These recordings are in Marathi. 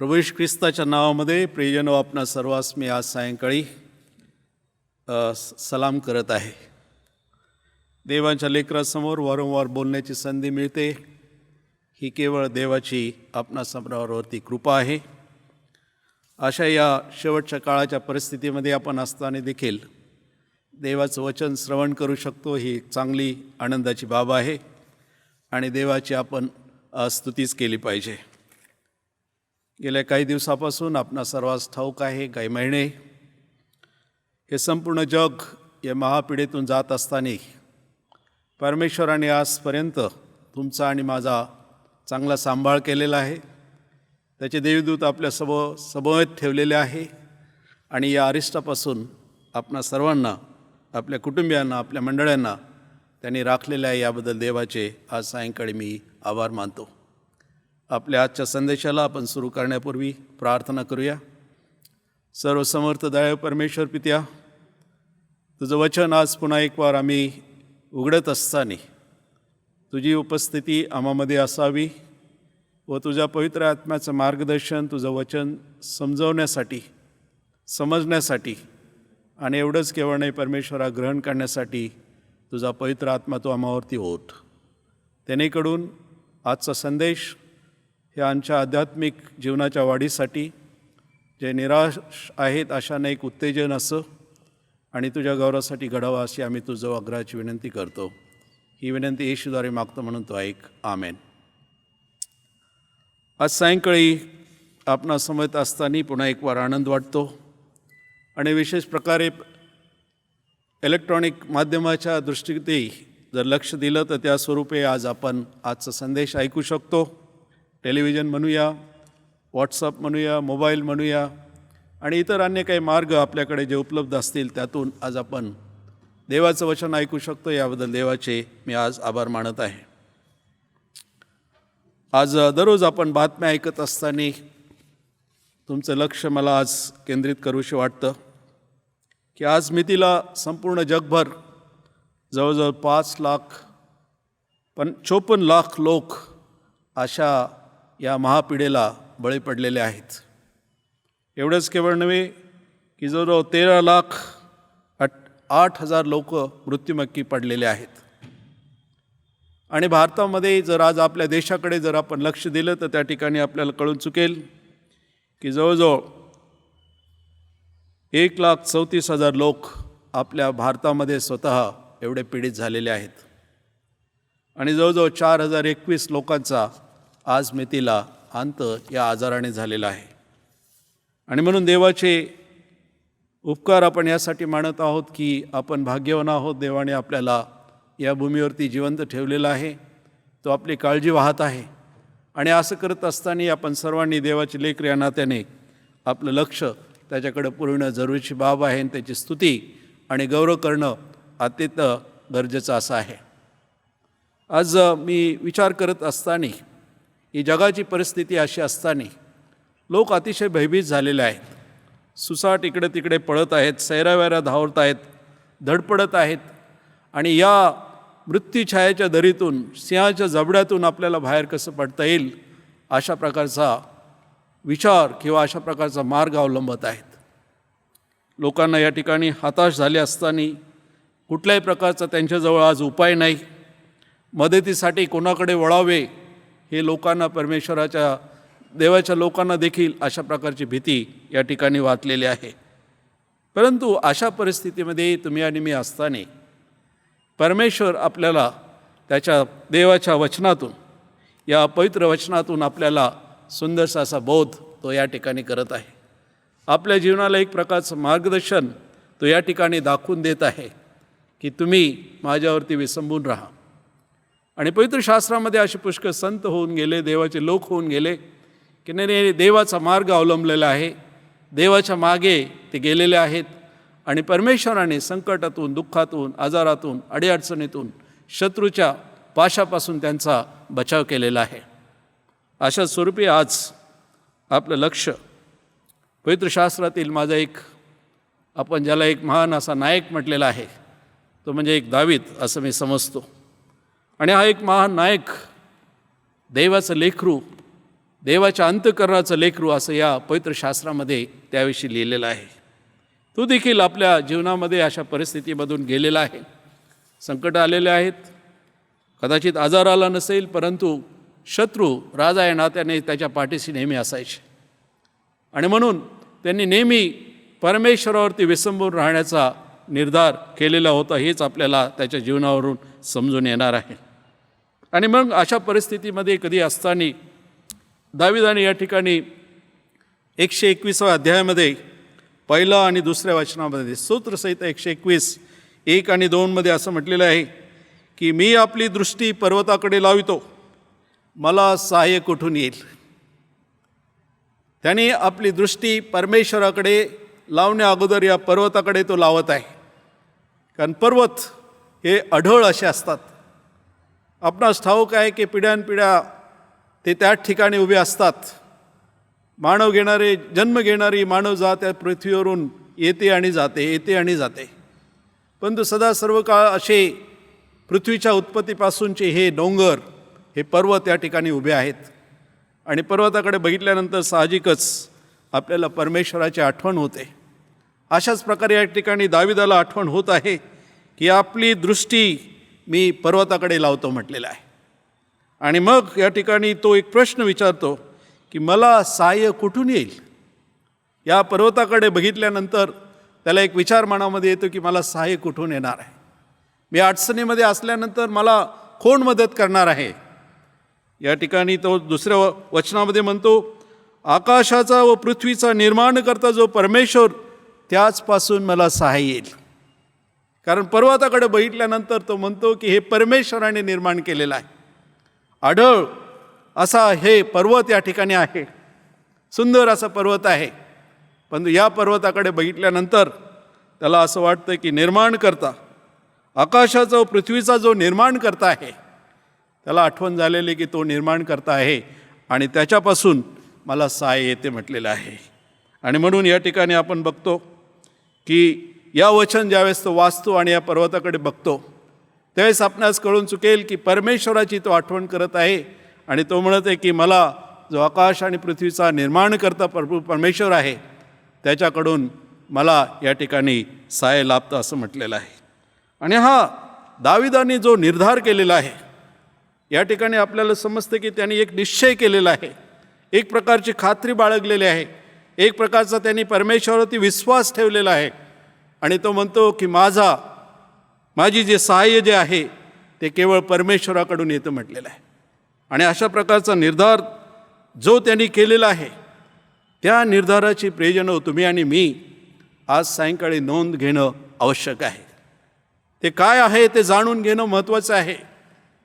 प्रभू येशू ख्रिस्ताच्या नावामध्ये प्रियजनो आपणा सर्वांस मी आज सायंकाळी सलाम करत आहे. देवाच्या लेकरासमोर वारंवार बोलण्याची संधी मिळते ही केवळ देवाची आपणा समोरावरती कृपा आहे. अशा या शेवटच्या काळाच्या परिस्थितीमध्ये आपण असताना देखील देवाचं वचन श्रवण करू शकतो ही चांगली आनंदाची बाब आहे आणि देवाची आपण स्तुतीच केली पाहिजे. गेल्या काही दिवसापासून आपणा सर्वांस ठाऊक आहे, काही महिने हे संपूर्ण जग या महापिढीतून जात असताना परमेश्वराने आजपर्यंत तुमचा आणि माझा चांगला सांभाळ केलेला आहे. त्याचे देवदूत आपल्या समवेत ठेवलेले आहे आणि या अरिष्टापासून आपणा सर्वांना, आपल्या कुटुंबियांना, आपल्या मंडळांना त्यांनी राखलेले आहे. याबद्दल देवाचे आज सायंकाळी मी आभार मानतो. आपल्या आजच्या संदेशाला आपण सुरू करण्यापूर्वी प्रार्थना करूया. सर्वसमर्थ दयाळू परमेश्वर पित्या, तुझं वचन आज पुन्हा एक वार आम्ही उघडत असताना तुझी उपस्थिती आम्हामध्ये असावी व तुझ्या पवित्र आत्म्याचं मार्गदर्शन, तुझं वचन समजवण्यासाठी, समजण्यासाठी आणि एवढंच केवळ नाही परमेश्वरा ग्रहण करण्यासाठी तुझा पवित्र आत्मा तो आम्हावरती होत. त्यानेकडून आजचा संदेश हे आमच्या आध्यात्मिक जीवनाच्या वाढीसाठी, जे निराश आहेत अशाने एक उत्तेजन असं आणि तुझ्या गौरवासाठी घडावा अशी आम्ही तुझं आग्रहाची विनंती करतो. ही विनंती येशूद्वारे मागतो म्हणून तो ऐक. आमेन. आज सायंकाळी आपणा समवेत असताना पुन्हा एक वार आनंद वाटतो आणि विशेष प्रकारे इलेक्ट्रॉनिक माध्यमाच्या दृष्टीने जर लक्ष दिलं तर त्या स्वरूपे आज आपण आजचा संदेश ऐकू शकतो. टेलिव्हिजन म्हणूया, व्हॉट्सअप म्हणूया, मोबाईल म्हणूया आणि इतर अन्य काही मार्ग आपल्याकडे जे उपलब्ध असतील त्यातून आज आपण देवाचं वचन ऐकू शकतो. याबद्दल देवाचे मी आज आभार मानत आहे. आज दररोज आपण बातम्या ऐकत असताना तुमचं लक्ष मला आज केंद्रित करूशी वाटतं की आज मितीला संपूर्ण जगभर जवळजवळ 5,54 लाख लोक अशा या महापिढीला बळी पडलेले आहेत. एवढंच केवळ नव्हे की जवळजवळ 13,08,000 लोक मृत्युमुखी पडलेले आहेत. आणि भारतामध्ये जर आज आपल्या देशाकडे जर आपण लक्ष दिलं तर त्या ठिकाणी आपल्याला कळून चुकेल की जवळजवळ 1,34,000 लोक आपल्या भारतामध्ये स्वतः एवढे पीडित झालेले आहेत आणि जवळजवळ 4,021 लोकांचा आज मितीला अंत या आजाराने झालेला आहे. आणि म्हणून देवाचे उपकार आपण यासाठी मानत आहोत की आपण भाग्यवान आहोत. देवाने आपल्याला या भूमीवरती जिवंत ठेवलेला आहे. तो आपली काळजी वाहत आहे आणि असं करत असताना आपण सर्वांनी देवाचे लेकरं या नात्याने आपलं लक्ष त्याच्याकडे पुरवणं जरुरीची बाब आहे आणि त्याची स्तुती आणि गौरव करणं अत्यंत गरजेचं असं आहे. आज मी विचार करत असताना ही जगाची परिस्थिती अशी असताना लोक अतिशय भयभीत झालेले आहेत. सुसाट इकडे तिकडे पळत आहेत, सैरावैरा धावत आहेत, धडपडत आहेत आणि या मृत्यूछायेच्या दरीतून, सिंहाच्या जबड्यातून आपल्याला बाहेर कसं पडता येईल अशा प्रकारचा विचार किंवा अशा प्रकारचा मार्ग अवलंबत आहेत. लोकांना या ठिकाणी हताश झाले असताना कुठल्याही प्रकारचा त्यांच्याजवळ आज उपाय नाही. मदतीसाठी कोणाकडे वळावे हे लोकांना, परमेश्वराच्या देवाच्या लोकांना देखील अशा प्रकारची भीती या ठिकाणी वाटलेली आहे. परंतु अशा परिस्थितीमध्ये तुम्ही आणि मी असताना परमेश्वर आपल्याला त्याच्या देवाच्या वचनातून, या पवित्र वचनातून आपल्याला सुंदरसा असा बोध तो या ठिकाणी करत आहे. आपल्या जीवनाला एक प्रकारचं मार्गदर्शन तो या ठिकाणी दाखवून देत आहे की तुम्ही माझ्यावरती विसंबून राहा. आणि पवित्र शास्त्रामध्ये असे पुष्कळ संत होऊन गेले, देवाचे लोक होऊन गेले की नाही देवाचा मार्ग अवलंबलेला आहे, देवाच्या मागे ते गेलेले आहेत आणि परमेश्वराने संकटातून, दुःखातून, आजारातून, अडीअडचणीतून, शत्रूच्या पाशापासून त्यांचा बचाव केलेला आहे. अशा स्वरूपी आज आपलं लक्ष पवित्र शास्त्रातील माझा एक, आपण ज्याला एक महान असा नायक म्हटलेला आहे तो म्हणजे एक दावीद असं मी समजतो. आणि हा एक महान नायक, देवाचं लेकरू, देवाच्या अंतःकरणाचं लेकरू असं या पवित्र शास्त्रामध्ये त्याविषयी लिहिलेलं आहे. तो देखील आपल्या जीवनामध्ये अशा परिस्थितीमधून गेलेला आहे. संकट आलेले आहेत, कदाचित आजार आला नसेल, परंतु शत्रू राजा या नात्याने त्याच्या पाठीशी नेहमी असायचे आणि म्हणून त्यांनी नेहमी परमेश्वरावरती विसंबून राहण्याचा निर्धार केलेला होता. हेच आपल्याला त्याच्या जीवनावरून समजून येणार आहे. आणि मग अशा परिस्थितीमध्ये कधी असताना दाविदाने या ठिकाणी 121व्या अध्यायामध्ये पहिला आणि दुसऱ्या वचनामध्ये स्तोत्रसहिता 121 1 आणि 2 असं म्हटलेलं आहे की मी आपली दृष्टी पर्वताकडे लावितो, मला सहाय्य कुठून येईल. त्याने आपली दृष्टी परमेश्वराकडे लावण्या अगोदर या पर्वताकडे तो लावत आहे. कारण पर्वत हे अढळ असे असतात. आपणास ठाऊक आहे की पिढ्यानपिढ्या ते त्याच ठिकाणी उभे असतात. जन्म घेणारी मानवजात या पृथ्वीवरून येते आणि जाते. परंतु सदा सर्व काळ असे पृथ्वीच्या उत्पत्तीपासूनचे हे डोंगर, हे पर्वत या ठिकाणी उभे आहेत. आणि पर्वताकडे बघितल्यानंतर साहजिकच आपल्याला परमेश्वराची आठवण होते. अशाच प्रकारे या ठिकाणी दाविदाला आठवण होत आहे की आपली दृष्टी मी पर्वताकडे लावतो म्हटलेलं आहे. आणि मग या ठिकाणी तो एक प्रश्न विचारतो की मला सहाय्य कुठून येईल. या पर्वताकडे बघितल्यानंतर त्याला एक विचार मनामध्ये येतो की मला सहाय्य कुठून येणार आहे. मी अडचणीमध्ये असल्यानंतर मला कोण मदत करणार आहे. या ठिकाणी तो दुसऱ्या वचनामध्ये म्हणतो आकाशाचा व पृथ्वीचा निर्माण करता जो परमेश्वर, त्याचपासून मला सहाय्य येईल. कारण पर्वताकडे बघितल्यानंतर तो म्हणतो की हे परमेश्वराने निर्माण केलेलं आहे. आढळ असा हे पर्वत या ठिकाणी आहे, सुंदर असा पर्वत आहे. पण या पर्वताकडे बघितल्यानंतर त्याला असं वाटतं की निर्माण करता, आकाशाचा व पृथ्वीचा जो निर्माण करता आहे, त्याला आठवण झालेली की तो निर्माण करता आहे आणि त्याच्यापासून मला सहाय्य येते म्हटलेलं आहे. आणि म्हणून या ठिकाणी आपण बघतो की या वचन ज्यावेळेस तो वाचतो आणि या पर्वताकडे बघतो त्यावेळेस आपणास कळून चुकेल की परमेश्वराची तो आठवण करत आहे. आणि तो म्हणत आहे की मला जो आकाश आणि पृथ्वीचा निर्माण करता परमेश्वर आहे, त्याच्याकडून मला या ठिकाणी सहाय्य लाभतं असं म्हटलेलं आहे. आणि हा दाविदाने जो निर्धार केलेला आहे, या ठिकाणी आपल्याला समजतं की त्यांनी एक निश्चय केलेला आहे, एक प्रकारची खात्री बाळगलेली आहे, एक प्रकारचा त्यांनी परमेश्वरावरती विश्वास ठेवलेला आहे. आणि तो म्हणतो की माझी जे सहाय्य जे आहे ते केवळ परमेश्वराकडून येतं म्हटलेलं आहे. आणि अशा प्रकारचा निर्धार जो त्यांनी केलेला आहे, त्या निर्धाराची प्रयोजनं तुम्ही आणि मी आज सायंकाळी नोंद घेणं आवश्यक आहे. ते काय आहे ते जाणून घेणं महत्त्वाचं आहे.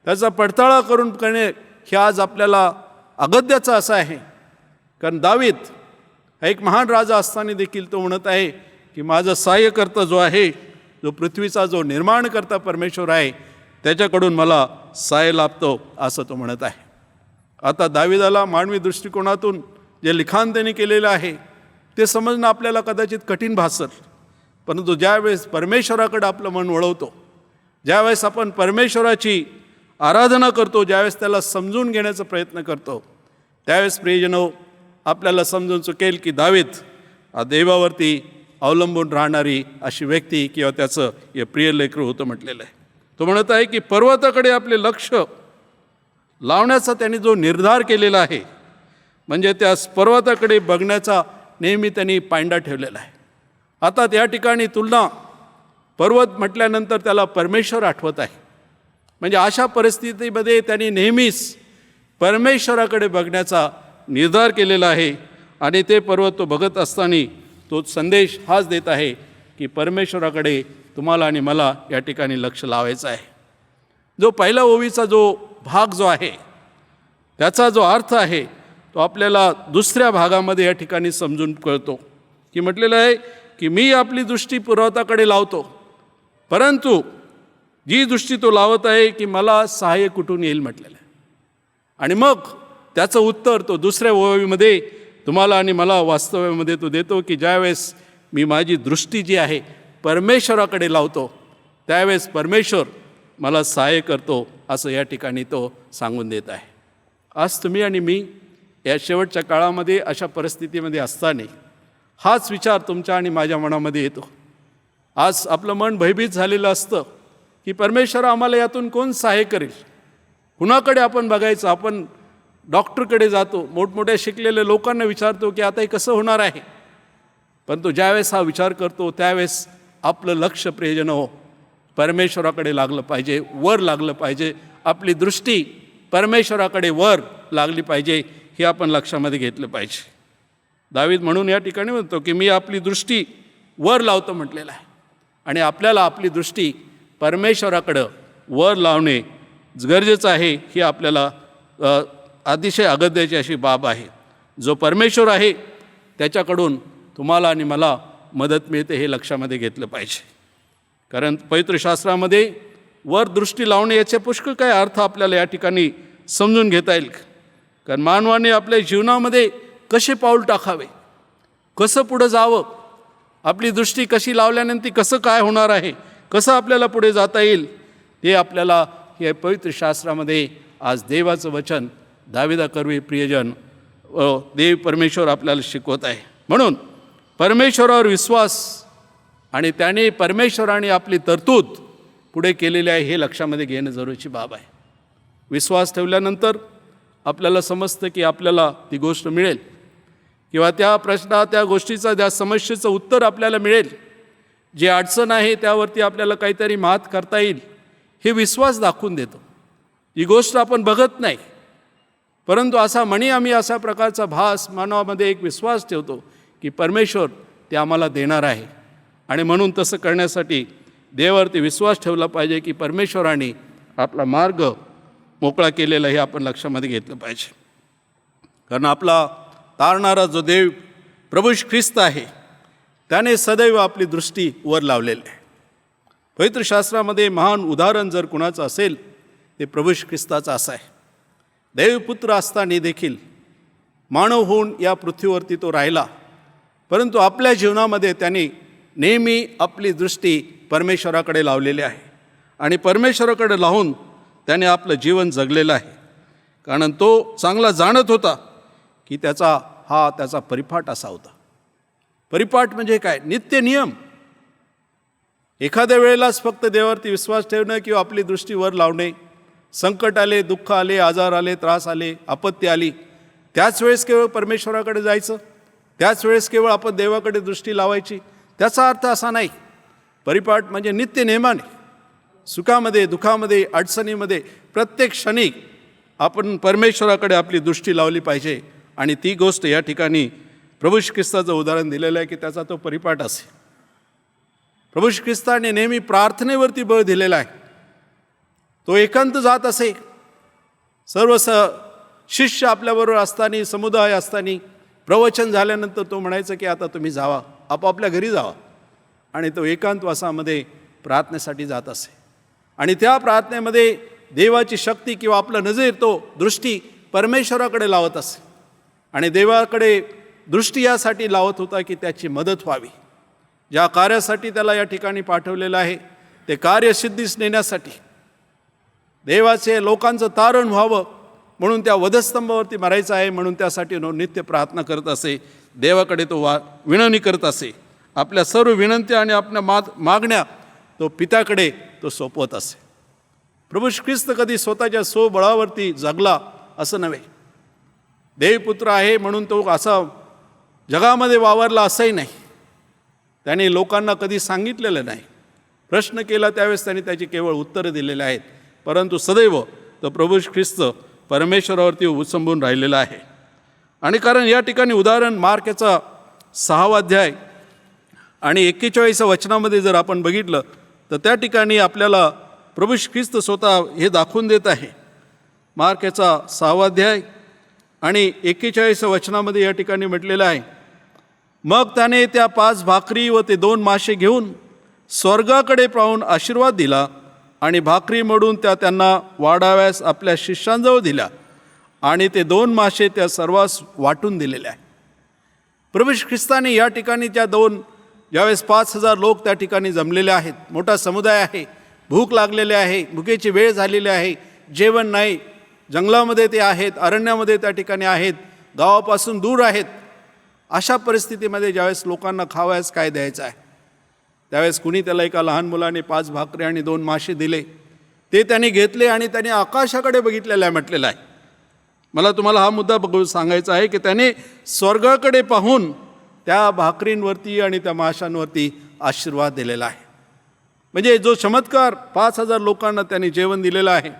त्याचा पडताळा करून करणे हे आज आपल्याला अगत्याचं असं आहे. कारण दावीद हा एक महान राजा असताना देखील तो म्हणत आहे की माझा सहाय्यकर्ता जो आहे, जो पृथ्वीचा जो निर्माण करता परमेश्वर आहे, त्याच्याकडून मला सहाय्य लाभतो असं तो म्हणत आहे. आता दाविदाला मानवी दृष्टिकोनातून जे लिखाण त्यांनी केलेलं आहे ते समजणं आपल्याला कदाचित कठीण भासेल. परंतु ज्यावेळेस परमेश्वराकडे आपलं मन वळवतो, ज्यावेळेस आपण परमेश्वराची आराधना करतो, ज्यावेळेस त्याला समजून घेण्याचा प्रयत्न करतो, त्यावेळेस प्रियजनो आपल्याला समजून चुकेल की दावीद हा देवावरती अवलंबून राहणारी अशी व्यक्ती किंवा त्याचं हे प्रिय लेकरू होतं म्हटलेलं आहे. तो म्हणत आहे की पर्वताकडे आपले लक्ष लावण्याचा त्यांनी जो निर्धार केलेला आहे, म्हणजे त्या पर्वताकडे बघण्याचा नेहमी त्यांनी पायंडा ठेवलेला आहे. आता त्या ठिकाणी तुलना पर्वत म्हटल्यानंतर त्याला परमेश्वर आठवत आहे. म्हणजे अशा परिस्थितीमध्ये त्यांनी नेहमीच परमेश्वराकडे बघण्याचा निर्धार केलेला आहे. आणि ते पर्वत तो बघत असताना तो संदेश हाच देत आहे की परमेश्वराकडे तुम्हाला आणि मला या ठिकाणी लक्ष लावायचं आहे. जो पहिला ओवीचा जो भाग जो आहे त्याचा जो अर्थ आहे तो आपल्याला दुसऱ्या भागामध्ये या ठिकाणी समजून कळतो की म्हटलेलं आहे की मी आपली दृष्टी पर्वताकडे लावतो, परंतु जी दृष्टी तो लावत आहे की मला सहाय्य कुठून येईल म्हटलेलं आहे. आणि मग त्याचं उत्तर तो दुसऱ्या ओवीमध्ये तुम्हाला आणि मला वास्तव्यामध्ये तो देतो की ज्यावेळेस मी माझी दृष्टी जी आहे परमेश्वराकडे लावतो त्यावेळेस परमेश्वर मला सहाय्य करतो असं या ठिकाणी तो सांगून देत आहे. आज तुम्ही आणि मी या शेवटच्या काळामध्ये अशा परिस्थितीमध्ये असताना हाच विचार तुमच्या आणि माझ्या मनामध्ये येतो. आज आपलं मन भयभीत झालेलं असतं की परमेश्वर आम्हाला यातून कोण सहाय्य करेल. कुणाकडे आपण बघायचं. आपण डॉक्टरकडे जातो, मोठमोठ्या शिकलेल्या लोकांना विचारतो की आता हे कसं होणार आहे. पण तो ज्यावेळेस हा विचार करतो त्यावेळेस आपलं लक्ष प्रियजन हो परमेश्वराकडे लागलं पाहिजे, वर लागलं पाहिजे. आपली दृष्टी परमेश्वराकडे वर लागली पाहिजे, हे आपण लक्षामध्ये घेतलं पाहिजे. दावीद म्हणून या ठिकाणी म्हणतो की मी आपली दृष्टी वर लावतो म्हटलेलं आहे. आणि आपल्याला आपली दृष्टी परमेश्वराकडं वर लावणे गरजेचं आहे. ही आपल्याला अतिशय अगत्याची अशी बाब आहे. जो परमेश्वर आहे त्याच्याकडून तुम्हाला आणि मला मदत मिळते, हे लक्षामध्ये घेतलं पाहिजे. कारण पवित्र शास्त्रामध्ये वर दृष्टी लावणे याचे पुष्कळ काय अर्थ आपल्याला या ठिकाणी समजून घेता येईल. कारण मानवाने आपल्या जीवनामध्ये कसे पाऊल टाकावे, कसं पुढं जावं, आपली दृष्टी कशी लावल्यानंतर कसं काय होणार आहे, कसं आपल्याला पुढे जाता येईल, ते आपल्याला हे पवित्र शास्त्रामध्ये आज देवाचं वचन दाविदाकरवी प्रियजन देव परमेश्वर आपल्याला शिकवत आहे. म्हणून परमेश्वरावर विश्वास आणि त्याने परमेश्वराने आपली तरतूद पुढे केलेली आहे, हे लक्षामध्ये घेणं जरुरीची बाब आहे. विश्वास ठेवल्यानंतर आपल्याला समजतं की आपल्याला ती गोष्ट मिळेल किंवा त्या त्या गोष्टीचा त्या समस्येचं उत्तर आपल्याला मिळेल. जे अडचण आहे त्यावरती आपल्याला काहीतरी मात करता येईल, हे विश्वास दाखवून देतो. ही गोष्ट आपण बघत नाही, परंतु असा म्हणी आम्ही अशा प्रकारचा भास मानवामध्ये एक विश्वास ठेवतो की परमेश्वर ते आम्हाला देणार आहे. आणि म्हणून तसं करण्यासाठी देवावरती विश्वास ठेवला पाहिजे की परमेश्वराने आपला मार्ग मोकळा केलेला, हे आपण लक्षामध्ये घेतलं पाहिजे. कारण आपला तारणारा जो देव प्रभू ख्रिस्त आहे त्याने सदैव आपली दृष्टी वर लावलेली आहे. पवित्र शास्त्रामध्ये महान उदाहरण जर कुणाचं असेल ते प्रभू ख्रिस्ताचं असं आहे. देवपुत्र असताना देखील मानव होऊन या पृथ्वीवरती तो राहिला, परंतु आपल्या जीवनामध्ये त्याने नेहमी आपली दृष्टी परमेश्वराकडे लावलेली आहे. आणि परमेश्वराकडे लावून त्याने आपलं जीवन जगलेलं आहे. कारण तो चांगला जाणत होता की त्याचा परिपाठ असा होता. परिपाठ म्हणजे काय? नित्य नियम. एखाद्या वेळेलाच फक्त देवावरती विश्वास ठेवणं किंवा आपली दृष्टी वर लावणे, संकट आले, दुःख आले, आजार आले, त्रास आले, आपत्ती आली, त्याच वेळेस केवळ परमेश्वराकडे जायचं, त्याच वेळेस केवळ आपण देवाकडे दृष्टी लावायची, त्याचा अर्थ असा नाही. परिपाठ म्हणजे नित्य नेमाने सुखामध्ये, दुःखामध्ये, अडचणीमध्ये प्रत्येक क्षणी आपण परमेश्वराकडे आपली दृष्टी लावली पाहिजे. आणि ती गोष्ट या ठिकाणी प्रभू ख्रिस्ताचं उदाहरण दिलेलं आहे की त्याचा तो परिपाठ असे. प्रभू ख्रिस्ताने नेहमी प्रार्थनेवरती बळ दिलेला आहे. तो एकांत जात असे. सर्व शिष्य आपल्याबरोबर असताना, समुदाय असताना प्रवचन झाल्यानंतर तो म्हणायचं की आता तुम्ही जावा, आपापल्या घरी जावा. आणि तो एकांतवासामध्ये प्रार्थनेसाठी जात असे. आणि त्या प्रार्थनेमध्ये देवाची शक्ती किंवा आपलं नजर, तो दृष्टी परमेश्वराकडे लावत असे. आणि देवाकडे दृष्टी यासाठी लावत होता की त्याची मदत व्हावी. ज्या कार्यासाठी त्याला या ठिकाणी पाठवलेलं आहे ते कार्य सिद्धीस नेण्यासाठी, देवाचे लोकांचं तारण व्हावं म्हणून त्या वधस्तंभावरती मरायचं आहे, म्हणून त्यासाठी नित्य प्रार्थना करत असे. देवाकडे तो विनवणी करत असे. आपल्या सर्व विनंत्या आणि आपल्या मागण्या तो पित्याकडे तो सोपवत असे. प्रभू ख्रिस्त कधी स्वतःच्या स्वबळावरती जगला असं नव्हे. देवपुत्र आहे म्हणून तो असा जगामध्ये वावरला असंही नाही. त्याने लोकांना कधी सांगितलेलं नाही. प्रश्न केला त्यावेळेस त्याने त्याची केवळ उत्तरं दिलेली आहेत. परंतु सदैव तो प्रभू ख्रिस्त परमेश्वरावरती उचंबून राहिलेला आहे. आणि कारण या ठिकाणी उदाहरण मार्कचा 6 अध्याय आणि 41 वचनामध्ये जर आपण बघितलं तर त्या ठिकाणी आपल्याला प्रभू ख्रिस्त स्वतः हे दाखवून देत आहे. मार्कचा 6 अध्याय आणि 41 वचनामध्ये या ठिकाणी म्हटलेलं आहे, मग त्याने त्या 5 भाकरी व ते 2 मासे घेऊन स्वर्गाकडे पाहून आशीर्वाद दिला आणि भाकरी मोडून त्या त्यांना वाढाव्यास आपल्या शिष्यांजवळ दिल्या आणि ते 2 मासे त्या सर्वांस वाटून दिलेले आहे. प्रभू ख्रिस्ताने या ठिकाणी त्या ज्यावेळेस 5,000 लोक त्या ठिकाणी जमलेले आहेत, मोठा समुदाय आहे, भूक लागलेली आहे, भुकेची वेळ झालेली आहे, जेवण नाही, जंगलामध्ये ते आहेत, अरण्यामध्ये त्या ठिकाणी आहेत, गावापासून दूर आहेत. अशा परिस्थितीमध्ये ज्यावेळेस लोकांना खावयास काय द्यायचं आहे, त्यावेळेस कुणी त्याला एका लहान मुलाने 5 भाकरी आणि 2 मासे दिले. ते त्याने घेतले आणि त्याने आकाशाकडे बघितलेलं आहे म्हटलेलं आहे. मला तुम्हाला हा मुद्दा बघून सांगायचा आहे की त्याने स्वर्गाकडे पाहून त्या भाकरींवरती आणि त्या माशांवरती आशीर्वाद दिलेला आहे. म्हणजे जो चमत्कार 5,000 लोकांना त्याने जेवण दिलेलं आहे,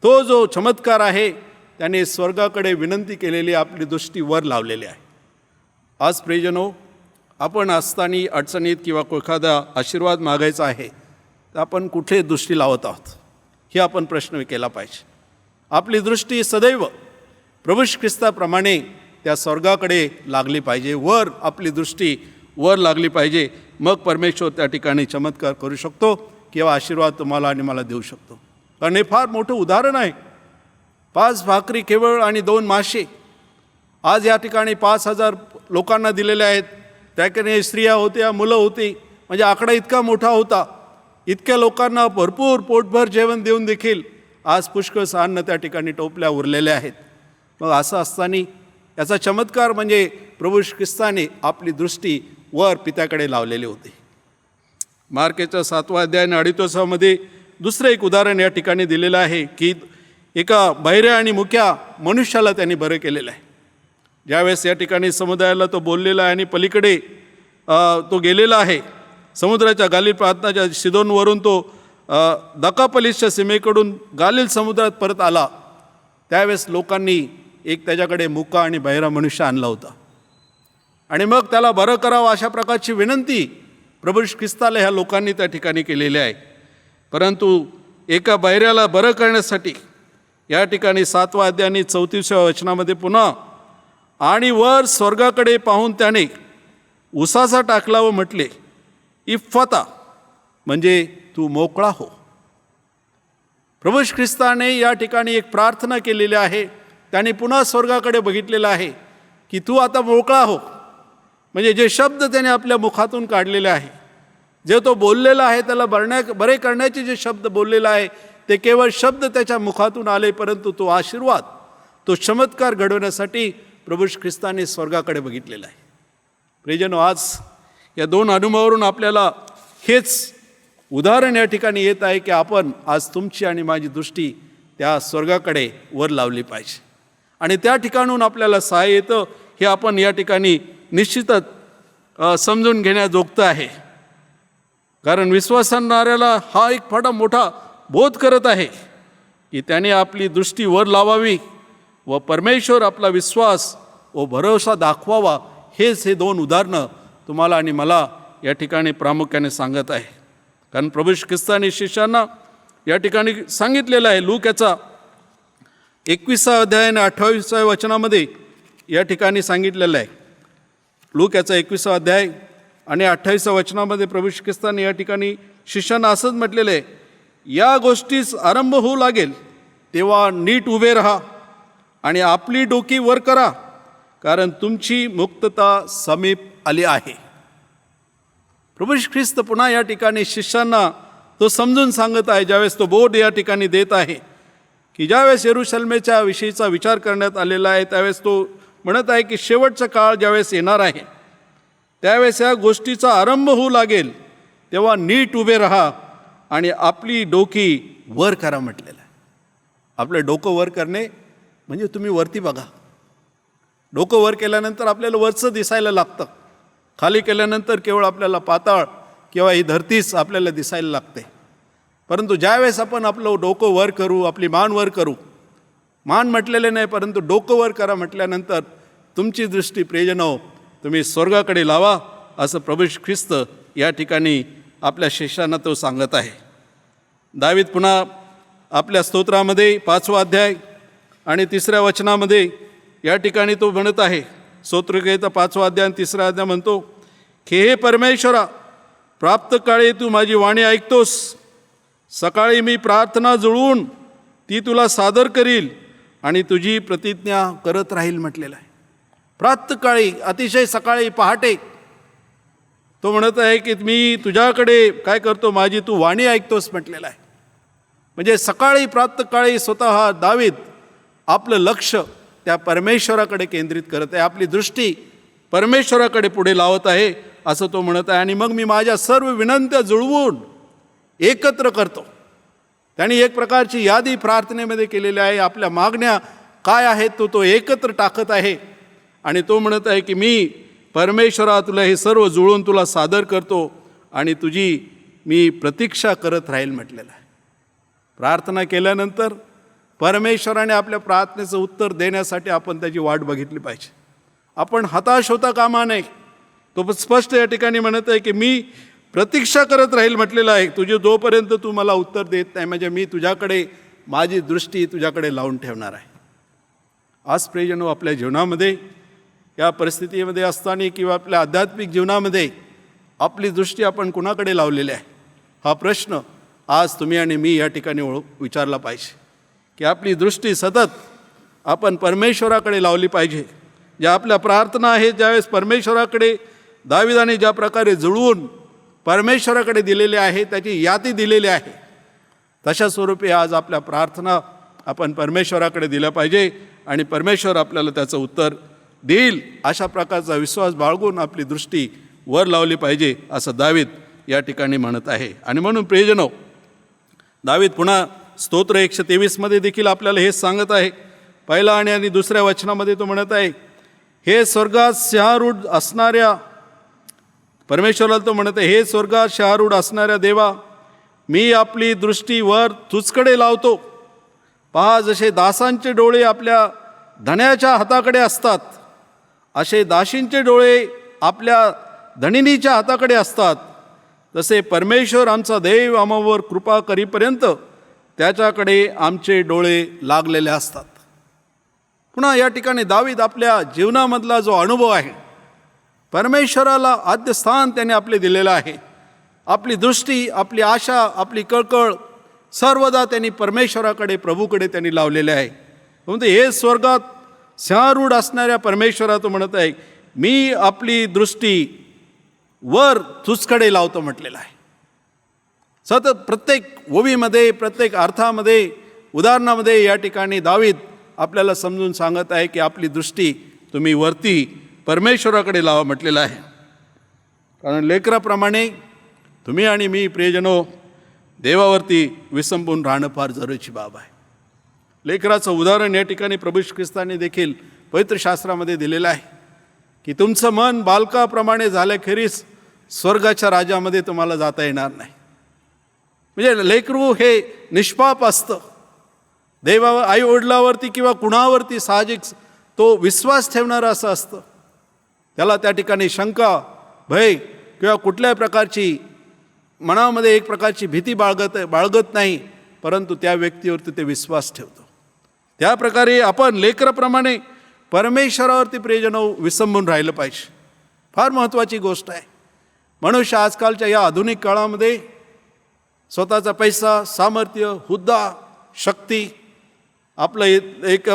तो जो चमत्कार आहे त्याने स्वर्गाकडे विनंती केलेली, आपली दृष्टी वर लावलेली आहे. आज प्रियजनो, आपण असताना अडचणीत किंवा एखादा आशीर्वाद मागायचा आहे तर आपण कुठे दृष्टी लावत आहोत, हे आपण प्रश्न केला पाहिजे. आपली दृष्टी सदैव प्रभू ख्रिस्ताप्रमाणे त्या स्वर्गाकडे लागली पाहिजे. वर आपली दृष्टी वर लागली पाहिजे. मग परमेश्वर त्या ठिकाणी चमत्कार करू शकतो किंवा आशीर्वाद तुम्हाला आणि मला देऊ शकतो. कारण हे फार मोठं उदाहरण आहे. 5 भाकरी केवळ आणि 2 मासे आज या ठिकाणी 5,000 लोकांना दिलेले आहेत. त्याकडे स्त्रिया होत्या, मुलं होती. म्हणजे आकडा इतका मोठा होता. इतक्या लोकांना भरपूर पोटभर जेवण देऊन देखील आज पुष्कळ अन्न त्या ठिकाणी टोपल्या उरलेल्या आहेत. मग असं असताना याचा चमत्कार म्हणजे प्रभू ख्रिस्ताने आपली दृष्टी वर पित्याकडे लावलेली होती. मार्कच्या 7व्या अध्याय आणि 28मध्ये दुसरं एक उदाहरण या ठिकाणी दिलेलं आहे की एका बहिऱ्या आणि मुक्या मनुष्याला त्यांनी बरं केलेलं आहे. ज्यावेळेस या ठिकाणी समुदायाला तो बोललेला आहे आणि पलीकडे तो गेलेला आहे, समुद्राच्या गालील प्रांताच्या सिदोनवरून तो दकापलिसच्या सीमेकडून गालील समुद्रात परत आला. त्यावेळेस लोकांनी एक त्याच्याकडे मुका आणि बहिरा मनुष्य आणला होता आणि मग त्याला बरं करावं अशा प्रकारची विनंती प्रभू ख्रिस्ताला ह्या लोकांनी त्या ठिकाणी केलेली आहे. परंतु एका बहिऱ्याला बरं करण्यासाठी या ठिकाणी 7व्या अध्याय आणि 34व्या वचनामध्ये पुन्हा आणि वर स्वर्गाकडे पाहून त्याने उसासा टाकला व म्हटले, इफ्फता, म्हणजे तू मोकळा हो. प्रभू ख्रिस्ताने या ठिकाणी एक प्रार्थना केलेली आहे. त्याने पुन्हा स्वर्गाकडे बघितलेलं आहे की तू आता मोकळा हो. म्हणजे जे शब्द त्याने आपल्या मुखातून काढलेले आहे, जे तो बोललेला आहे, त्याला बरे करण्याचे जे शब्द बोललेला आहे, ते केवळ शब्द त्याच्या मुखातून आले, परंतु तो आशीर्वाद, तो चमत्कार घडवण्यासाठी प्रभू ख्रिस्ताने स्वर्गाकडे बघितलेला आहे. प्रियजनो, आज या 2 अनुभवावरून आपल्याला हेच उदाहरण या ठिकाणी येत आहे की आपण आज तुमची आणि माझी दृष्टी त्या स्वर्गाकडे वर लावली पाहिजे आणि त्या ठिकाणून आपल्याला सहाय्य येतं हे आपण या ठिकाणी निश्चितच समजून घेण्याजोगतं आहे. कारण विश्वासणाऱ्याला हा एक फार मोठा बोध करत आहे की त्याने आपली दृष्टी वर लावावी व परमेश्वर आपला विश्वास व भरोसा दाखवावा. हेच हे 2 उदाहरणं तुम्हाला आणि मला या ठिकाणी प्रामुख्याने सांगत आहे. कारण प्रभू ख्रिस्ताने शिष्यांना या ठिकाणी सांगितलेलं आहे. लूकाचा 21 अध्याय आणि 28व्या वचनामध्ये या ठिकाणी सांगितलेलं आहे. लूकाचा 21 अध्याय आणि 28व्या वचनामध्ये प्रभू ख्रिस्ताने या ठिकाणी शिष्यांना असंच म्हटलेलं आहे, या गोष्टीस आरंभ होऊ लागेल तेव्हा नीट उभे राहा आणि आपली डोकी वर करा, कारण तुमची मुक्तता समीप आली आहे. प्रभू ख्रिस्त पुन्हा या ठिकाणी शिष्यांना तो समजून सांगत आहे. ज्यावेळेस तो बोध या ठिकाणी देत आहे की ज्यावेळेस यरूशलेमेच्या विषयीचा विचार करण्यात आलेला आहे, त्यावेळेस तो म्हणत आहे की शेवटचा काळ ज्यावेळेस येणार आहे त्यावेळेस या गोष्टीचा आरंभ होऊ लागेल तेव्हा नीट उभे राहा आणि आपली डोकी वर करा म्हटलेलं आहे. आपलं डोकं वर करणे म्हणजे तुम्ही वरती बघा. डोकं वर केल्यानंतर आपल्याला वरचं दिसायला लागतं. खाली केल्यानंतर केवळ आपल्याला पाताळ किंवा ही धरतीच आपल्याला दिसायला लागते. परंतु ज्यावेळेस आपण आपलं डोकं वर करू, आपली मान वर करू, मान म्हटलेले नाही परंतु डोकं वर करा म्हटल्यानंतर तुमची दृष्टी प्रियजनो तुम्ही स्वर्गाकडे लावा, असं प्रभू ख्रिस्त या ठिकाणी आपल्या शिष्यांना तो सांगत आहे. दावीद पुन्हा आपल्या स्तोत्रामध्ये 5वा अध्याय आणि 3ऱ्या वचनामध्ये या ठिकाणी तो म्हणत आहे. स्तोत्रगीता 5वा अध्याय आणि 3रा अध्याय म्हणतो की हे परमेश्वरा, प्राप्त काळी तू माझी वाणी ऐकतोस. सकाळी मी प्रार्थना जुळवून ती तुला सादर करील आणि तुझी प्रतिज्ञा करत राहील म्हटलेलं आहे. प्रातःकाळी, अतिशय सकाळी, पहाटे तो म्हणत आहे की मी तुझ्याकडे काय करतो, माझी तू वाणी ऐकतोस म्हटलेलं आहे. म्हणजे सकाळी प्रातःकाळी स्वतः दावीद आपलं लक्ष त्या परमेश्वराकडे केंद्रित करत आहे, आपली दृष्टी परमेश्वराकडे पुढे लावत आहे असं तो म्हणत आहे. आणि मग मी माझ्या सर्व विनंत्या जुळवून एकत्र करतो. त्यांनी एक प्रकारची यादी प्रार्थनेमध्ये केलेली आहे. आपल्या मागण्या काय आहेत तो एकत्र टाकत आहे आणि तो म्हणत आहे की मी परमेश्वरा तुला हे सर्व जुळवून तुला सादर करतो आणि तुझी मी प्रतीक्षा करत राहील म्हटलेलं आहे. प्रार्थना केल्यानंतर परमेश्वराने आपल्या प्रार्थनेचं उत्तर देण्यासाठी आपण त्याची वाट बघितली पाहिजे. आपण हताश होता कामा नये. तो स्पष्ट या ठिकाणी म्हणत आहे की मी प्रतीक्षा करत राहील म्हटलेलं आहे. तुझे जोपर्यंत तू मला उत्तर देत नाही म्हणजे मी तुझ्याकडे माझी दृष्टी तुझ्याकडे लावून ठेवणार आहे. आज प्रियजनो, आपल्या जीवनामध्ये या परिस्थितीमध्ये असताना किंवा आपल्या आध्यात्मिक जीवनामध्ये आपली दृष्टी आपण कुणाकडे लावलेली आहे हा प्रश्न आज तुम्ही आणि मी या ठिकाणी विचारला पाहिजे. की आपली दृष्टी सतत आपण परमेश्वराकडे लावली पाहिजे. ज्या आपल्या प्रार्थना आहेत ज्यावेळेस परमेश्वराकडे दाविदाने ज्या प्रकारे जुळवून परमेश्वराकडे दिलेले आहे, त्याची यादी दिलेली आहे, तशा स्वरूपी आज आपल्या प्रार्थना आपण परमेश्वराकडे दिल्या पाहिजे आणि परमेश्वर आपल्याला त्याचं उत्तर देईल अशा प्रकारचा विश्वास बाळगून आपली दृष्टी वर लावली पाहिजे असं दावीद या ठिकाणी म्हणत आहे. आणि म्हणून प्रियजनो, दावीद पुन्हा स्तोत्र 123 देखील आपल्याला हेच सांगत आहे. पहिला आणि दुसऱ्या वचनामध्ये तो म्हणत आहे, हे स्वर्गात सिंहारूढ असणाऱ्या परमेश्वराला तो म्हणत आहे, हे स्वर्गात सिंहारूढ असणाऱ्या देवा, मी आपली दृष्टी वर तुझकडे लावतो. पहा, जसे दासांचे डोळे आपल्या धण्याच्या हाताकडे असतात असे दासींचे डोळे आपल्या धनिनीच्या हाताकडे असतात, तसे परमेश्वर आमचा देव आम्हावर कृपा करीपर्यंत त्याच्याकडे आमचे डोळे लागलेले असतात. पुन्हा या ठिकाणी दावीद आपल्या जीवनामधला जो अनुभव आहे, परमेश्वराला आद्य स्थान त्याने आपले दिलेलं आहे. आपली दृष्टी, आपली आशा, आपली कळकळ सर्वदा त्यांनी परमेश्वराकडे, प्रभूकडे त्यांनी लावलेले आहे. म्हणून हे स्वर्गात सिंहारूढ असणाऱ्या परमेश्वरा तो म्हणत आहे, मी आपली दृष्टी वर तुझकडे लावतो म्हटलेलं आहे. सतत प्रत्येक ओवीमध्ये, प्रत्येक अर्थामध्ये, उदाहरणामध्ये या ठिकाणी दावीद आपल्याला समजून सांगत आहे की आपली दृष्टी तुम्ही वरती परमेश्वराकडे लावा म्हटलेलं आहे. कारण लेकराप्रमाणे तुम्ही आणि मी प्रियजनो देवावरती विसंबून राहणं फार जरुरीची बाब आहे. लेकराचं उदाहरण या ठिकाणी प्रभू ख्रिस्ताने देखील पवित्र शास्त्रामध्ये दिलेलं आहे की तुमचं मन बालकाप्रमाणे झाल्याखेरीस स्वर्गाच्या राज्यामध्ये तुम्हाला जाता येणार नाही. म्हणजे लेकरू हे निष्पाप असतं. देवा आई वडिलावरती किंवा कुणावरती साहजिक तो विश्वास ठेवणारा असं असतं. त्याला त्या ठिकाणी शंका, भय किंवा कुठल्याही प्रकारची मनामध्ये एक प्रकारची भीती बाळगत नाही, परंतु त्या व्यक्तीवरती ते विश्वास ठेवतो. त्या प्रकारे आपण लेकराप्रमाणे परमेश्वरावरती प्रियजनो विसंबून राहिलं पाहिजे. फार महत्त्वाची गोष्ट आहे. मनुष्य आजकालच्या या आधुनिक काळामध्ये स्वतःचा पैसा, सामर्थ्य, हुद्दा, शक्ती, आपलं एक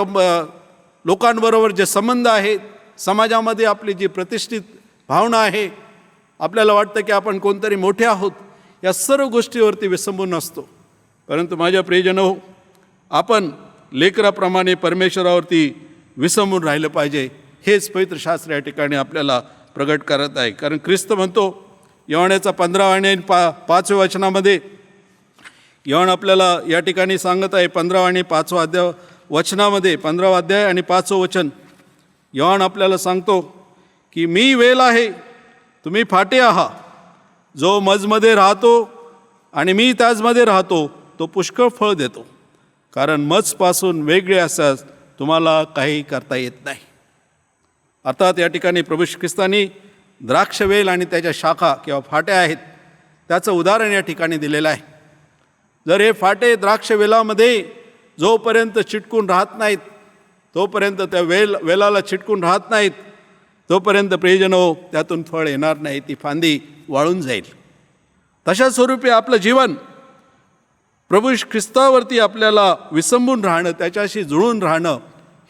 लोकांबरोबर जे संबंध आहेत, समाजामध्ये आपली जी प्रतिष्ठित भावना आहे, आपल्याला वाटतं की आपण कोणतरी मोठे आहोत, या सर्व गोष्टीवरती विसंबून असतो. परंतु माझ्या प्रियजनो, आपण लेकराप्रमाणे परमेश्वरावरती विसंबून राहिलं पाहिजे. हेच पवित्र शास्त्र या ठिकाणी आपल्याला प्रगट करत आहे. कारण ख्रिस्त म्हणतो योहानाचा 15 आणि 5 वचनामध्ये, योहान आपल्याला या ठिकाणी सांगत आहे 15 आणि 5 वचनामध्ये, 15 अध्याय आणि 5 वचन, योहान आपल्याला सांगतो की मी वेल आहे, तुम्ही फाटे आहात. जो मजमध्ये राहतो आणि मी त्याचमध्ये राहतो तो पुष्कळ फळ देतो, कारण मजपासून वेगळे असल्यास तुम्हाला काही करता येत नाही. अर्थात या ठिकाणी प्रभू ख्रिस्तानी द्राक्षवेल आणि त्याच्या शाखा किंवा फाट्या आहेत त्याचं उदाहरण या ठिकाणी दिलेलं आहे. जर हे फाटे द्राक्षवेलामध्ये जोपर्यंत चिटकून राहत नाहीत, तोपर्यंत त्या वेलाला चिटकून राहत नाहीत, तोपर्यंत प्रियजनो त्यातून फळ येणार नाही, ती फांदी वाळून जाईल. तशा स्वरूपी आपलं जीवन प्रभू ख्रिस्तावरती आपल्याला विसंबून राहणं, त्याच्याशी जुळून राहणं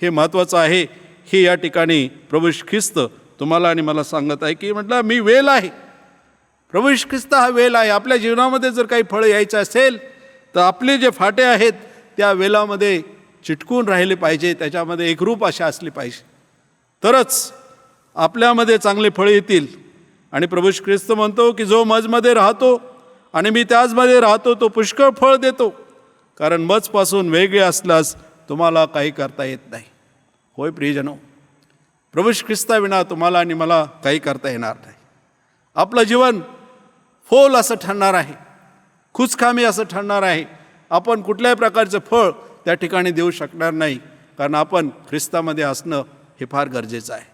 हे महत्त्वाचं आहे. हे या ठिकाणी प्रभू ख्रिस्त तुम्हाला आणि मला सांगत आहे की म्हटलं मी वेल आहे. प्रभू ख्रिस्त हा वेल आहे. आपल्या जीवनामध्ये जर काही फळं यायचं असेल तर आपले जे फाटे आहेत त्या वेलामध्ये चिटकून राहिले पाहिजे, त्याच्यामध्ये एकरूप आशा असली पाहिजे, तरच आपल्यामध्ये चांगले फळ येतील. आणि प्रभू श्री ख्रिस्त म्हणतो की जो मजमध्ये राहतो आणि मी त्याचमध्ये राहतो तो पुष्कळ फळ देतो, कारण मजपासून वेगळे असल्यास तुम्हाला काही करता येत नाही. होय प्रियजनो, प्रभू श्री ख्रिस्ताविना तुम्हाला आणि मला काही करता येणार नाही. आपलं जीवन फोल असं ठरणार आहे, खुचखामी असं ठरणार आहे. आपण कुठल्याही प्रकारचं फळ त्या ठिकाणी देऊ शकणार नाही, कारण आपण ख्रिस्तामध्ये असणं हे फार गरजेचं आहे.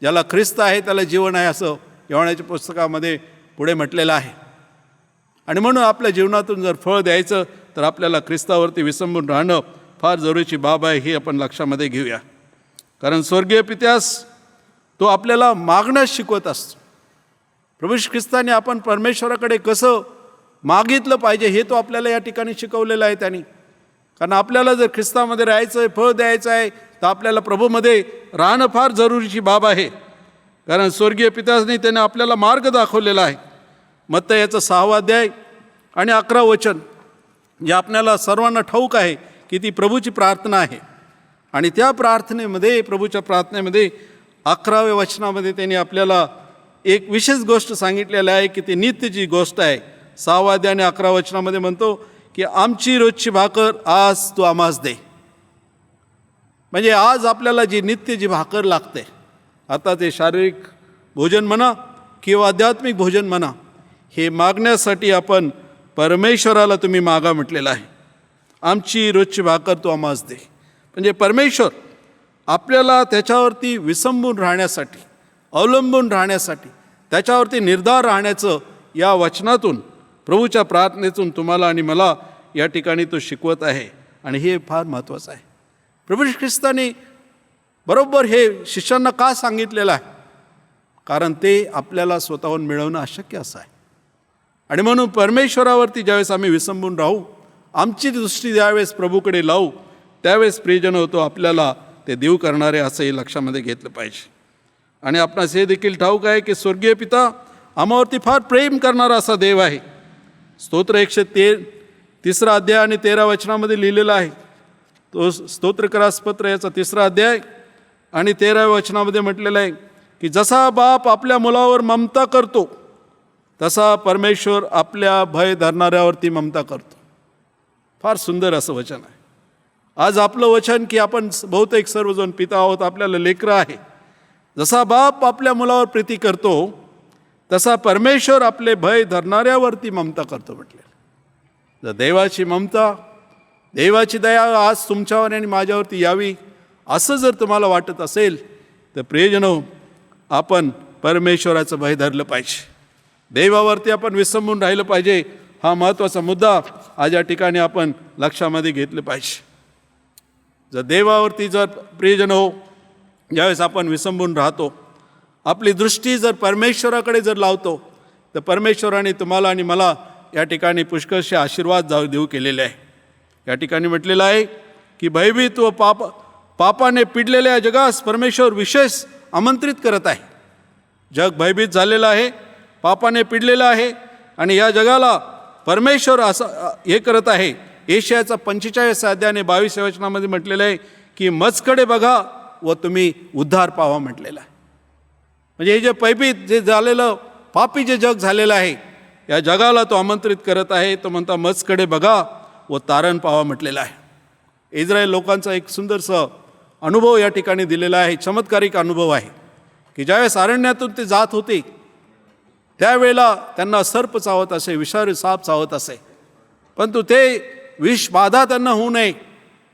ज्याला ख्रिस्त आहे त्याला जीवन आहे, असं योहानाच्या पुस्तकामध्ये पुढे म्हटलेलं आहे. आणि म्हणून आपल्या जीवनातून जर फळ द्यायचं तर आपल्याला ख्रिस्तावरती विसंबून राहणं फार जरुरीची बाब आहे, ही आपण लक्षामध्ये घेऊया. कारण स्वर्गीय पित्यास तो आपल्याला मागण्यास शिकवत असतो. प्रभू श्री ख्रिस्ताने आपण परमेश्वराकडे कसं मागितलं पाहिजे हे तो आपल्याला या ठिकाणी शिकवलेलं आहे त्यांनी. कारण आपल्याला जर ख्रिस्तामध्ये राहायचं आहे, फळ द्यायचं आहे, तर आपल्याला प्रभूमध्ये राहणं फार जरुरीची बाब आहे. कारण स्वर्गीय पित्याने त्याने आपल्याला मार्ग दाखवलेला आहे. मत्ती याचं 6 अध्याय आणि 11 वचन, जे आपल्याला सर्वांना ठाऊक आहे की ती प्रभूची प्रार्थना आहे. आणि त्या प्रार्थनेमध्ये, प्रभूच्या प्रार्थनेमध्ये 11व्या वचनामध्ये त्यांनी आपल्याला एक विशेष गोष्ट सांगितलेली आहे की ती नित्यची गोष्ट आहे. 6 अध्याय आणि 11 वचनामध्ये म्हणतो की आमची रोजची भाकर आज तू आम्हास दे. म्हणजे आज आपल्याला जी नित्य जी भाकर लागते, आता ते शारीरिक भोजन म्हणा किंवा आध्यात्मिक भोजन म्हणा, हे मागण्यासाठी आपण परमेश्वराला तुम्ही मागा म्हटलेलं आहे. आमची रोजची भाकर तू आम्हास दे. म्हणजे परमेश्वर आपल्याला त्याच्यावरती विसंबून राहण्यासाठी, अवलंबून राहण्यासाठी, त्याच्यावरती निर्धार राहण्याचं या वचनातून, प्रभूच्या प्रार्थनेतून तुम्हाला आणि मला या ठिकाणी तो शिकवत आहे. आणि हे फार महत्त्वाचं आहे. प्रभू श्री ख्रिस्ताने बरोबर हे शिष्यांना का सांगितलेलं आहे? कारण ते आपल्याला स्वतःहून मिळवणं अशक्य असं आहे. आणि म्हणून परमेश्वरावरती ज्यावेळेस आम्ही विसंबून राहू, आमची दृष्टी ज्यावेळेस प्रभूकडे लावू, त्यावेळेस प्रियजन होतो आपल्याला ते देव करणारे असंही लक्षामध्ये घेतलं पाहिजे. आणि आपणास हे देखील ठाऊक आहे की स्वर्गीय पिता आम्हावरती फार प्रेम करणारा असा देव आहे. स्तोत्र 103 अध्याय आणि 13 वचनामध्ये लिहिलेला आहे. तो स्तोत्रकरासपत्र याचा 3 अध्याय आणि 13व्या वचनामध्ये म्हटलेलं आहे की जसा बाप आपल्या मुलावर ममता करतो, तसा परमेश्वर आपल्या भय धरणाऱ्यावरती ममता करतो. फार सुंदर असं वचन आहे. आज आपलं वचन की आपण बहुतेक सर्वजण पिता आहोत, आपल्याला लेकरं आहे. जसा बाप आपल्या मुलावर प्रीती करतो, तसा परमेश्वर आपले भय धरणाऱ्यावरती ममता करतो म्हटले. जर देवाची ममता, देवाची दया आज तुमच्यावर आणि माझ्यावरती यावी असं जर तुम्हाला वाटत असेल, तर प्रियजनो, आपण परमेश्वराचं भय धरलं पाहिजे, देवावरती आपण विसंबून राहिलं पाहिजे. हा महत्त्वाचा मुद्दा आज या ठिकाणी आपण लक्षामध्ये घेतलं पाहिजे. जर देवावरती जर प्रियजनो ज्यावेळेस आपण विसंबून राहतो, आपली दृष्टी जर परमेश्वराकडे जर लावतो, तर परमेश्वराने तुम्हाला आणि मला या ठिकाणी पुष्कळसे आशीर्वाद देऊ केलेले आहे. या ठिकाणी म्हटलेलं आहे की भयभीत व पापाने पिडलेल्या जगास परमेश्वर विशेष आमंत्रित करत आहे. जग भयभीत झालेलं आहे, पापाने पिडलेलं आहे, आणि या जगाला परमेश्वर असं हे करत आहे. एशियाचा 45 अध्यायाने 22 वचनामध्ये म्हटलेलं आहे की मजकडे बघा व तुम्ही उद्धार पावा म्हटलेलं आहे. म्हणजे हे जे पैपीत जे झालेलं पापी जे जग झालेलं आहे, या जगाला तो आमंत्रित करत आहे. तो म्हणता मजकडे बघा व तारण पावा म्हटलेलं आहे. इस्रायल लोकांचा एक सुंदरसा अनुभव या ठिकाणी दिलेला आहे, चमत्कारिक अनुभव आहे की ज्यावेळेस अरण्यातून ते जात होते, त्यावेळेला त्यांना सर्प चावत असे, विषारी साप चावत असे. परंतु ते विषबाधा त्यांना होऊ नये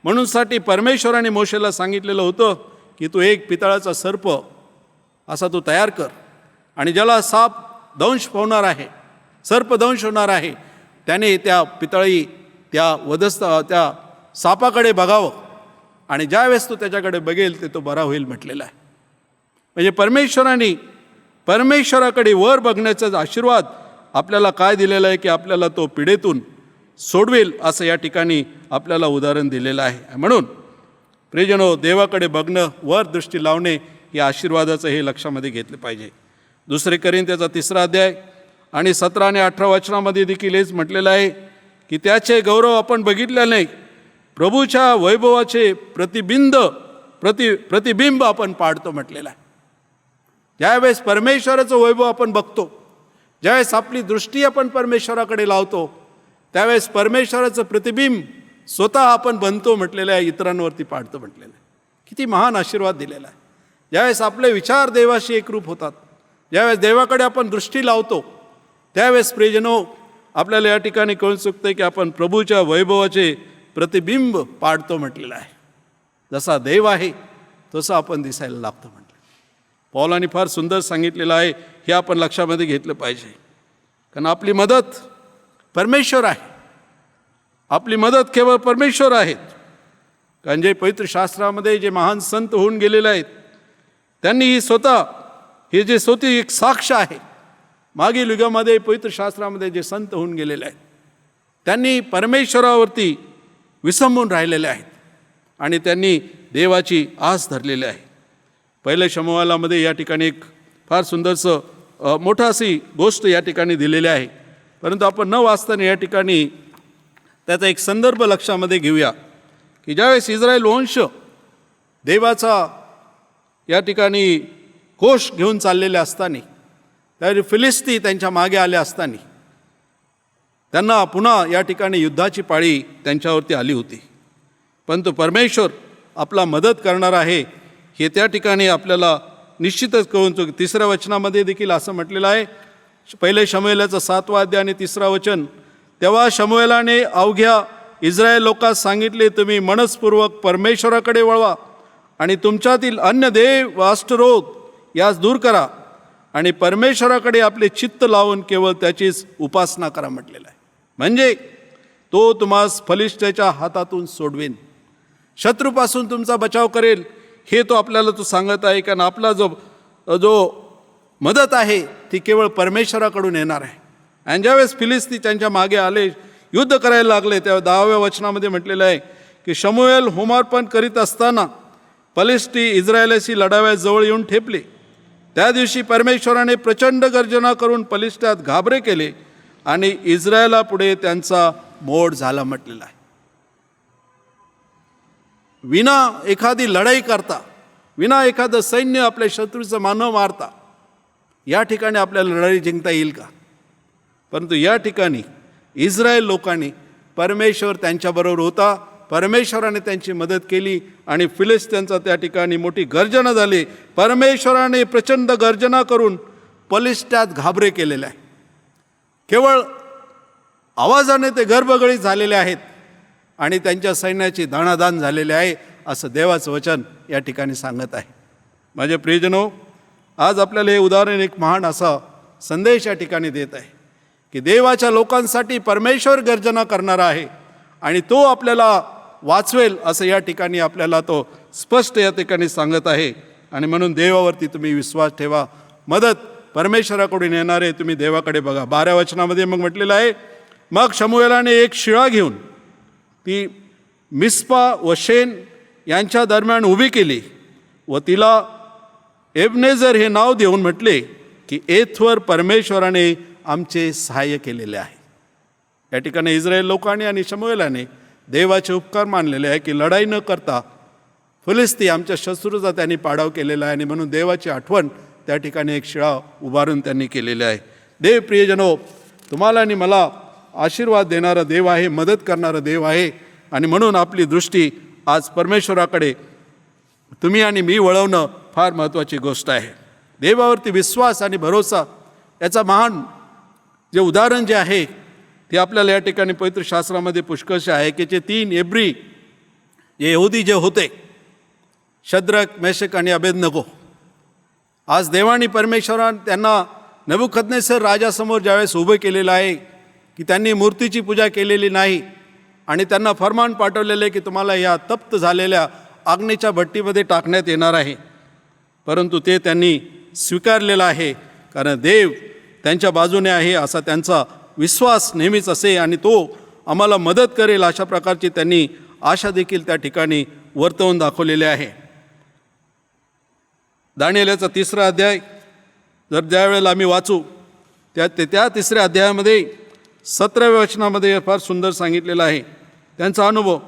म्हणून साठी परमेश्वराने मोशेला सांगितलेलं होतं की तू एक पितळाचा सर्प असा तो तयार कर, आणि ज्याला साप दंश होणार आहे, सर्प दंश होणार आहे, त्याने त्या पितळी त्या सापाकडे बघावं, आणि ज्यावेळेस तो त्याच्याकडे बघेल ते तो बरा होईल म्हटलेला आहे. म्हणजे परमेश्वराकडे वर बघण्याचा आशीर्वाद आपल्याला काय दिलेला आहे की आपल्याला तो पिढेतून सोडवेल असं या ठिकाणी आपल्याला उदाहरण दिलेलं आहे. म्हणून प्रियजनो, देवाकडे बघणं, वर दृष्टी लावणे, या आशीर्वादाचं हे लक्षामध्ये घेतलं पाहिजे. 2 कोरिंथ्याचा 3 अध्याय आणि 17 आणि 18 वचनामध्ये देखील हेच म्हटलेलं आहे की त्याचे गौरव आपण बघितले नाही, प्रभूच्या वैभवाचे प्रतिबिंब आपण पाडतो म्हटलेलं आहे. ज्यावेळेस परमेश्वराचं वैभव आपण बघतो, ज्यावेळेस आपली दृष्टी आपण परमेश्वराकडे लावतो, त्यावेळेस परमेश्वराचं प्रतिबिंब स्वतः आपण बनतो म्हटलेलं आहे, इतरांवरती पाडतो म्हटलेलं आहे. किती महान आशीर्वाद दिलेला आहे. ज्यावेळेस आपले विचार देवाशी एकरूप होतात, ज्यावेळेस देवाकडे आपण दृष्टी लावतो, त्यावेळेस प्रियजनो आपल्याला या ठिकाणी कळून चुकतं की आपण प्रभूच्या वैभवाचे प्रतिबिंब पाडतो म्हटलेलं आहे. जसा देव आहे तसं आपण दिसायला लागतो म्हटलं. पौलांनी फार सुंदर सांगितलेलं आहे, हे आपण लक्षामध्ये घेतलं पाहिजे. कारण आपली मदत परमेश्वर आहे, आपली मदत केवळ परमेश्वर आहेत. कारण जे पवित्र शास्त्रामध्ये जे महान संत होऊन गेलेले आहेत, त्यांनी ही स्वतः हे जे स्वतः एक साक्ष आहे. मागील युगामध्ये पवित्र शास्त्रामध्ये जे संत होऊन गेलेले आहेत, त्यांनी परमेश्वरावरती विसंबून राहिलेले आहेत आणि त्यांनी देवाची आस धरलेली आहे. पहिल्या शमूएलामध्ये या ठिकाणी एक फार सुंदरसं मोठा अशी गोष्ट या ठिकाणी दिलेली आहे. परंतु आपण न वाचताना या ठिकाणी त्याचा एक संदर्भ लक्षामध्ये घेऊया की ज्यावेळेस इस्रायल वंश देवाचा या ठिकाणी कोश घेऊन चाललेले असताना, त्यावेळी फिलिस्ती त्यांच्या मागे आले असताना त्यांना पुन्हा या ठिकाणी युद्धाची पाळी त्यांच्यावरती आली होती. परंतु परमेश्वर आपला मदत करणार आहे हे त्या ठिकाणी आपल्याला निश्चितच कळून चुक. 3ऱ्या वचनामध्ये देखील असं म्हटलेलं आहे, पहिले शमूएलाचं 7वा अध्याय आणि 3रं वचन. तेव्हा शमूएलाने अवघ्या इस्रायल लोकांस सांगितले, तुम्ही मनस्पूर्वक परमेश्वराकडे वळवा आणि तुमच्यातील अन्य देव व अष्टरोध यास दूर करा आणि परमेश्वराकडे आपले चित्त लावून केवळ त्याचीच उपासना करा म्हटलेलं आहे. म्हणजे तो तुम्हास फलिष्त्याच्या हातातून सोडवेन, शत्रूपासून तुमचा बचाव करेल, हे तो आपल्याला तो सांगत आहे. कारण आपला जो मदत आहे ती केवळ परमेश्वराकडून येणार आहे. आणि ज्यावेळेस फिलिस्ती त्यांच्या मागे आले, युद्ध करायला लागले, तेव्हा 10व्या वचनामध्ये म्हटलेलं आहे की शमूएल होमार्पण करीत असताना फलिस्ती इस्रायलाशी लढाव्यास जवळ येऊन ठेपले. त्या दिवशी परमेश्वराने प्रचंड गर्जना करून फलिस्त्यात घाबरे केले आणि इस्रायला पुढे त्यांचा मोड झाला म्हटलेला आहे. विना एखादी लढाई करता, विना एखादं सैन्य आपल्या शत्रूचं मानव मारता या ठिकाणी आपल्याला लढाई जिंकता येईल का? परंतु या ठिकाणी इस्रायल लोकांनी परमेश्वर त्यांच्याबरोबर होता, परमेश्वराने त्यांची मदत केली आणि फिलिस्त्यांचा त्या ठिकाणी मोठी गर्जना झाली. परमेश्वराने प्रचंड गर्जना करून फलिस्त्यात घाबरे केलेले आहे. केवळ आवाजाने ते गर्भगळीत झालेले आहेत आणि त्यांच्या सैन्याची दाणादाण झालेली आहे, असं देवाचं वचन या ठिकाणी सांगत आहे. माझे प्रियजनो, आज आपल्याला हे उदाहरण एक महान असा संदेश या ठिकाणी देत आहे की देवाच्या लोकांसाठी परमेश्वर गर्जना करणारा आहे आणि तो आपल्याला वाचवेल, असं या ठिकाणी आपल्याला तो स्पष्ट या ठिकाणी सांगत आहे. आणि म्हणून देवावरती तुम्ही विश्वास ठेवा, मदत परमेश्वराकडून येणार आहे, तुम्ही देवाकडे बघा. 12व्या वचनामध्ये मग म्हटलेलं आहे, मग शमूएलाने एक शिळा घेऊन ती मिस्पा व शेन यांच्या दरम्यान उभी केली व तिला एबनेझर हे नाव देऊन म्हटले की येथवर परमेश्वराने आमचे सहाय्य केलेले आहे. या ठिकाणी इस्रायल लोकांनी आणि शमूएलाने देवाचे उपकार मानलेले आहे की लढाई न करता फिलिस्ती आमच्या शत्रूचा त्यांनी पाडाव केलेला आहे आणि म्हणून देवाची आठवण त्या ठिकाणी एक शिळा उभारून त्यांनी केलेली आहे. देव प्रियजनो, तुम्हाला आणि मला आशीर्वाद देणारा देव आहे, मदत करणारा देव आहे आणि म्हणून आपली दृष्टी आज परमेश्वराकडे तुम्ही आणि मी वळवणं फार महत्त्वाची गोष्ट आहे. देवावरती विश्वास आणि भरोसा याचा महान जे उदाहरण जे आहे ते आपल्याला या ठिकाणी पवित्र शास्त्रामध्ये पुष्कळसे आहे की जे 3 एब्री जे यहुदी जे होते, शद्रक, मेशक आणि अबेदनगो, आज देवानी परमेश्वराने त्यांना नबुकदनेस्सर राजासमोर ज्यावेळेस उभं केलेलं आहे की त्यांनी मूर्तीची पूजा केलेली नाही आणि त्यांना फरमान पाठवलेले की तुम्हाला या तप्त झालेल्या आग्नेच्या भट्टीमध्ये टाकण्यात येणार आहे, परंतु ते त्यांनी स्वीकारलेलं आहे. कारण देव त्यांच्या बाजूने आहे असा त्यांचा विश्वास नेहमीच असे आणि तो आम्हाला मदत करेल अशा प्रकारची त्यांनी आशा देखील त्या ठिकाणी वर्तवून दाखवलेले आहे. दानिएलचा 3रा अध्याय जर ज्यावेळेला आम्ही वाचू त्या 3ऱ्या अध्यायामध्ये 17व्या वचनामध्ये फार सुंदर सांगितलेलं आहे त्यांचा अनुभव.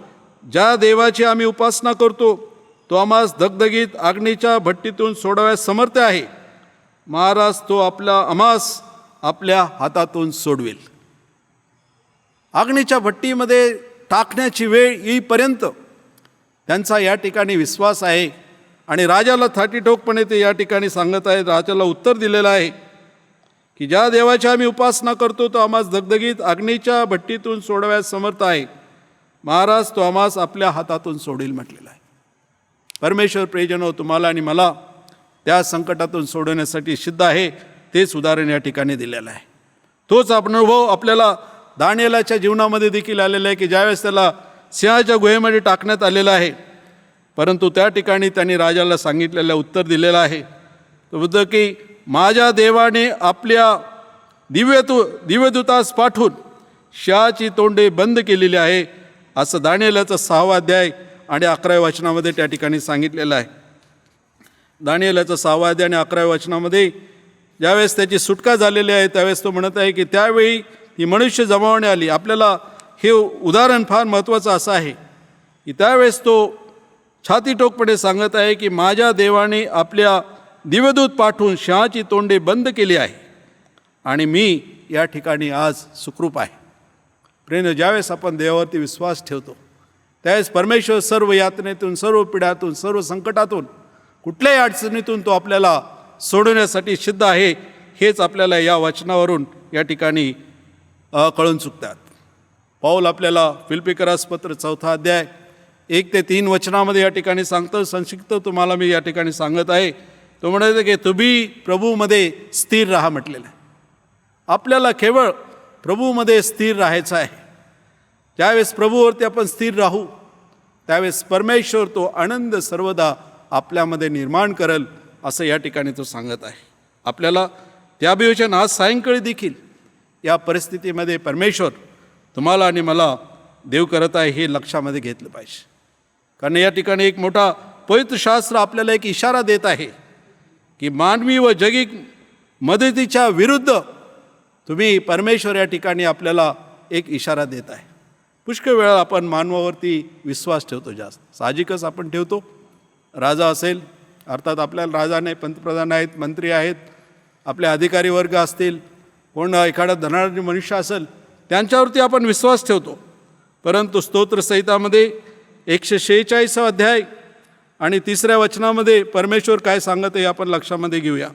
ज्या देवाची आम्ही उपासना करतो तो आम्हास दगदगीत अग्नीच्या भट्टीतून सोडवण्यास समर्थ आहे. महाराज तो आम्हास आपल्या हातातून सोडवेल. अग्नीच्या भट्टीमध्ये टाकण्याची वेळ येईपर्यंत त्यांचा या ठिकाणी विश्वास आहे. आणि राजाला थाटीठोकपणे ते या ठिकाणी सांगत आहेत, राजाला उत्तर दिलेलं आहे की ज्या देवाची आम्ही उपासना करतो तो आम्हास दगदगीत अग्नीच्या भट्टीतून सोडवण्यास समर्थ आहे. महाराज तो आम्हास आपल्या हातातून सोडेल म्हटलेला आहे. परमेश्वर प्रियजनो तुम्हाला आणि मला त्या संकटातून सोडवण्यासाठी सिद्ध आहे. तेच उदाहरण या ठिकाणी दिलेलं आहे. तोच अनुभव आपल्याला दानिएलाच्या जीवनामध्ये देखील आलेला आहे की ज्यावेळेस त्याला सिंहाच्या गुहेमध्ये टाकण्यात आलेलं आहे, परंतु त्या ठिकाणी त्यांनी राजाला सांगितलेलं उत्तर दिलेलं आहे. तो म्हणतो की माझ्या देवाने आपल्या दिव्यदूतास पाठवून सिंहाची तोंडे बंद केलेली आहे, असं दानिएलाचा 6वा अध्याय आणि 11व्या वचनामध्ये त्या ठिकाणी सांगितलेलं आहे. दानिएलाचा 6वा अध्याय आणि 11व्या वचनामध्ये ज्यावेळेस त्याची सुटका झालेली आहे त्यावेळेस तो म्हणत आहे की त्यावेळी ही मनुष्य जमावणे आली. आपल्याला हे उदाहरण फार महत्त्वाचं असं आहे की त्यावेळेस तो छातीठोकपणे सांगत आहे की माझ्या देवाने आपल्या दिव्यदूत पाठवून सिंहाची तोंडे बंद केली आहे आणि मी या ठिकाणी आज सुखरूप आहे. प्रिय, ज्यावेळेस आपण देवावरती विश्वास ठेवतो त्यावेळेस परमेश्वर सर्व यातनेतून, सर्व पिढ्यातून, सर्व संकटातून, कुठल्याही अडचणीतून तो आपल्याला सोडवण्यासाठी सिद्ध आहे. हेच आपल्याला या वचनावरून या ठिकाणी कळून चुकतात. पौल आपल्याला फिलिप्पीकरास पत्र 4था अध्याय 1 ते 3 वचनामध्ये या ठिकाणी सांगतो. संक्षिप्त तुम्हाला मी या ठिकाणी सांगत आहे. तो म्हणतो की तुम्ही प्रभूमध्ये स्थिर राहा म्हटलेलं आहे. आपल्याला केवळ प्रभूमध्ये स्थिर राहायचं आहे. ज्यावेळेस प्रभूवरती आपण स्थिर राहू त्यावेळेस परमेश्वर तो आनंद सर्वदा आपल्यामध्ये निर्माण करेल असं या ठिकाणी तो सांगत आहे. आपल्याला त्या अभिवचन आज सायंकाळी देखील या परिस्थितीमध्ये परमेश्वर तुम्हाला आणि मला देव करत आहे हे लक्षामध्ये घेतलं पाहिजे. कारण या ठिकाणी एक मोठा पवित्रशास्त्र आपल्याला एक इशारा देत आहे की मानवी व जगिक मदतीच्या विरुद्ध तुम्ही परमेश्वर या ठिकाणी आपल्याला एक इशारा देत आहे. पुष्कळ वेळा आपण मानवावरती विश्वास ठेवतो, जास्त साहजिकच आपण ठेवतो. राजा असेल, अर्थात आपल्याला राजा नाही, पंतप्रधान आहेत, मंत्री आहेत, आपले अधिकारी वर्ग असतील, कोण एखादा धनाढ्य मनुष्य असेल, त्यांच्यावरती आपण विश्वास ठेवतो. परंतु स्तोत्रसंहितामध्ये 146 अध्याय आणि 3ऱ्या वचनामध्ये परमेश्वर काय सांगत आहे आपण लक्षामध्ये घेऊया.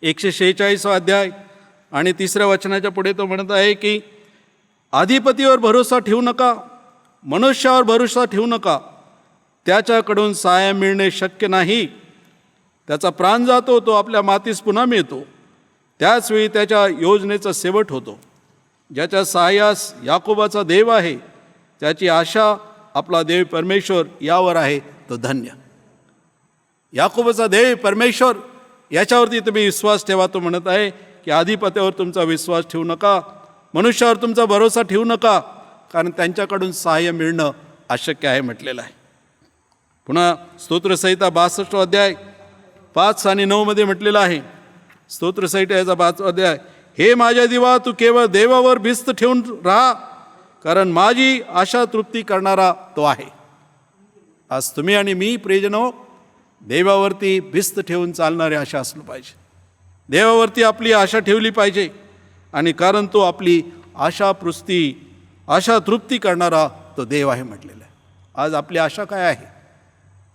146 अध्याय आणि 3ऱ्या वचनाच्या पुढे तो म्हणत आहे की अधिपतीवर भरोसा ठेवू नका, मनुष्यावर भरोसा ठेवू नका, त्याच्याकडून सहाय्य मिळणे शक्य नाही. त्याचा प्राण जातो, तो आपल्या मातीस पुन्हा मिळतो, त्याचवेळी त्याच्या योजनेचा शेवट होतो. ज्याच्या सहाय्यास याकोबाचा देव आहे, त्याची आशा आपला देव परमेश्वर यावर आहे, तो धन्य. याकोबाचा देव परमेश्वर याच्यावरती तुम्ही विश्वास ठेवा. तो म्हणत आहे की अधिपत्यावर तुमचा विश्वास ठेवू नका, मनुष्यावर तुमचा भरोसा ठेवू नका, कारण त्यांच्याकडून सहाय्य मिळणं अशक्य आहे म्हटलेलं आहे. पुन्हा स्तोत्रसंहिता 62 अध्याय 5 आणि 9 मध्ये म्हटलेलं आहे. स्तोत्रसंहितेचा 5 अध्याय, हे माझ्या दिवा तू केवळ देवावर भिस्त ठेवून राहा, कारण माझी आशा तृप्ती करणारा तो आहे. आज तुम्ही आणि मी प्रियजनो देवावरती भिस्त ठेवून चालणारे आशा असलं पाहिजे. देवावरती आपली आशा ठेवली पाहिजे, आणि कारण तो आपली आशा तृप्ती करणारा तो देव आहे म्हटलेलं आहे. आज आपली आशा काय आहे?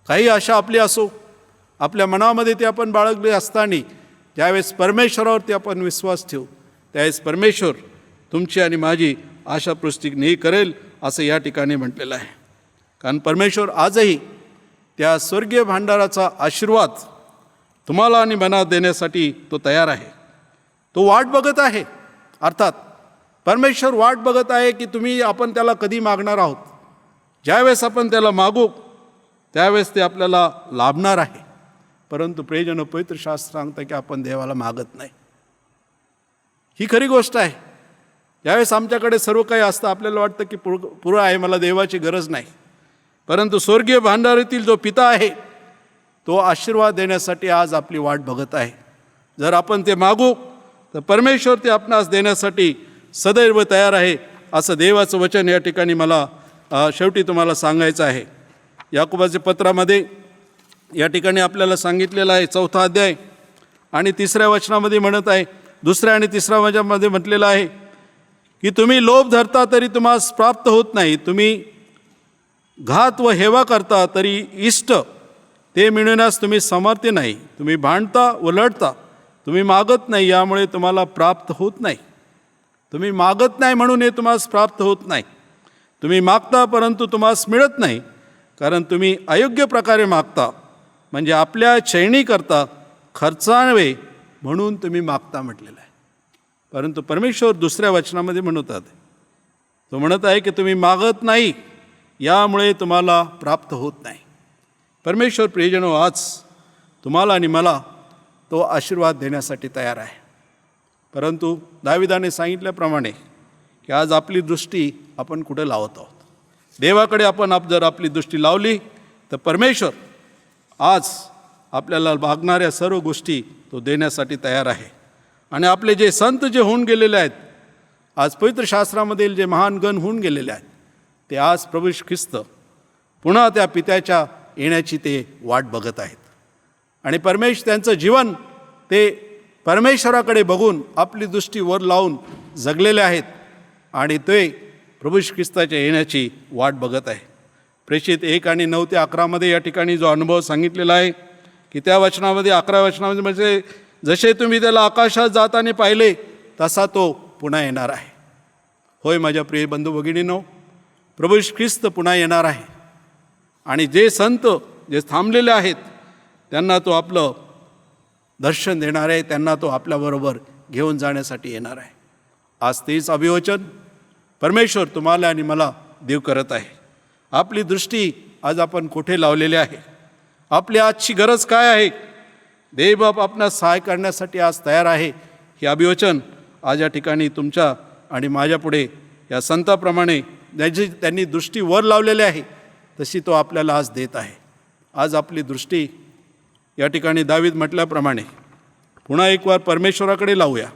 काही आशा आपली असो, आपल्या मनामध्ये ते आपण बाळगले असताना ज्यावेळेस परमेश्वरावरती आपण विश्वास ठेवू त्यावेळेस परमेश्वर तुमची आणि माझी आशा पुष्टी करेल असं या ठिकाणी म्हटलेलं आहे. कारण परमेश्वर आजही त्या स्वर्गीय भांडाराचा आशीर्वाद तुम्हाला आणि मला देण्यासाठी तो तयार आहे. तो वाट बघत आहे. अर्थात परमेश्वर वाट बघत आहे की आपण त्याला कधी मागणार आहोत. ज्यावेळेस आपण त्याला मागू त्यावेळेस ते आपल्याला लाभणार आहे. परंतु प्रियजन, पवित्र शास्त्र सांगतं की आपण देवाला मागत नाही. ही खरी गोष्ट आहे. ज्यावेळेस आमच्याकडे सर्व काही असतं आपल्याला वाटतं की पुरं आहे, मला देवाची गरज नाही. परंतु स्वर्गीय भांडारातील जो पिता आहे तो आशीर्वाद देण्यासाठी आज आपली वाट बघत आहे. जर आपण ते मागू तर परमेश्वर ते आपणास देण्यासाठी सदैव तयार आहे असं देवाचं वचन या ठिकाणी मला शेवटी तुम्हाला सांगायचं आहे. याकोबाच्या पत्रामध्ये या ठिकाणी आपल्याला सांगितलेलं आहे 4था अध्याय आणि 3ऱ्या वचनामध्ये म्हणत आहे, 2ऱ्या आणि 3ऱ्या वचनामध्ये म्हटलेलं आहे की तुम्ही लोभ धरता तरी तुम्हास प्राप्त होत नाही, तुम्ही घात व हेवा करता तरी इष्ट ते मिळवण्यास तुम्ही समर्थ नाही, तुम्ही भांडता व लढता, तुम्ही मागत नाही यामुळे तुम्हाला प्राप्त होत नाही. तुम्ही मागत नाही म्हणून हे तुम्हास प्राप्त होत नाही. तुम्ही मागता परंतु तुम्हास मिळत नाही, कारण तुम्ही अयोग्य प्रकारे मागता, म्हणजे आपल्या चैनी करता खर्चावे म्हणून तुम्ही मागता म्हटलेलं आहे. परंतु परमेश्वर 2ऱ्या वचनामध्ये म्हणतात, तो म्हणत आहे की तुम्ही मागत नाही यामुळे तुम्हाला प्राप्त होत नाही. परमेश्वर प्रियजनो आज तुम्हाला आणि मला तो आशीर्वाद देण्यासाठी तयार आहे. परंतु दाविदाने सांगितल्याप्रमाणे की आज आपली दृष्टी आपण कुठे लावत आहोत. देवाकडे आपण जर आपली दृष्टी लावली तर परमेश्वर आज आपल्याला मागणाऱ्या सर्व गोष्टी तो देण्यासाठी तयार आहे. आणि आपले जे संत जे होऊन गेलेले आहेत, आज पवित्र शास्त्रामधील जे महान गण होऊन गेलेले आहेत, ते आज प्रभू ख्रिस्त पुन्हा त्या पित्याच्या येण्याची ते वाट बघत आहेत. आणि त्यांचं जीवन ते परमेश्वराकडे बघून आपली दृष्टी वर लावून जगलेले आहेत आणि ते प्रभू ख्रिस्ताच्या येण्याची वाट बघत आहे. प्रेषित 1 आणि 9 ते 11 या ठिकाणी जो अनुभव सांगितलेला आहे की त्या वचनामध्ये 11व्या वचनामध्ये म्हणजे जसे तुम्ही त्याला आकाशात जाताना पाहिले तसा तो पुन्हा येणार आहे. होय माझ्या प्रिय बंधू भगिनींनो, प्रभू ख्रिस्त पुन्हा येणार आहे आणि जे संत जे थांबलेले आहेत त्यांना तो आपलं दर्शन देणार आहे, त्यांना तो आपल्याबरोबर घेऊन जाण्यासाठी येणार आहे. आज तेच अभिवचन परमेश्वर तुम्हाला आणि मला देव करत आहे. आपली दृष्टी आज आपण कुठे लावलेली आहे? आपली आजची गरज काय आहे? देवबाप आपणास सहाय्य करण्यासाठी आज तयार आहे. हे अभिवचन आज या ठिकाणी तुमच्या आणि माझ्यापुढे या संताप्रमाणे त्यांनी दृष्टी वर लावलेली आहे तशी तो आपल्याला आज देत आहे. आज आपली दृष्टी या ठिकाणी दावीद म्हटल्याप्रमाणे पुन्हा एक वार परमेश्वराकडे लावूया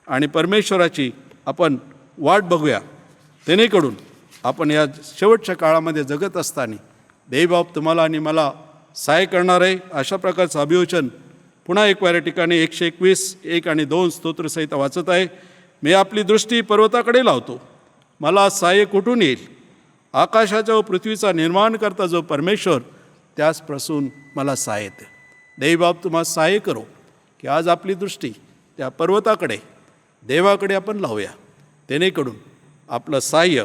आणि परमेश्वराची आपण वाट बघूया. जेणेकरून आपण या शेवटच्या काळामध्ये जगत असताना देवबाप तुम्हाला आणि मला सहाय्य करणार आहे. अशा प्रकारचं अभिवचन पुन्हा एक वार या ठिकाणी 121, 1 आणि 2 स्तोत्रसहित वाचत आहे. मी आपली दृष्टी पर्वताकडे लावतो, मला सहाय्य कुठून येईल? आकाशाचा व पृथ्वीचा निर्माण करता जो परमेश्वर, त्याचपासून मला सहाय्य येते. देवबाप तुम्हाला सहाय्य करो की आज आपली दृष्टी त्या पर्वताकडे देवाकडे आपण लावूया. जेणेकरून आपलं सहाय्य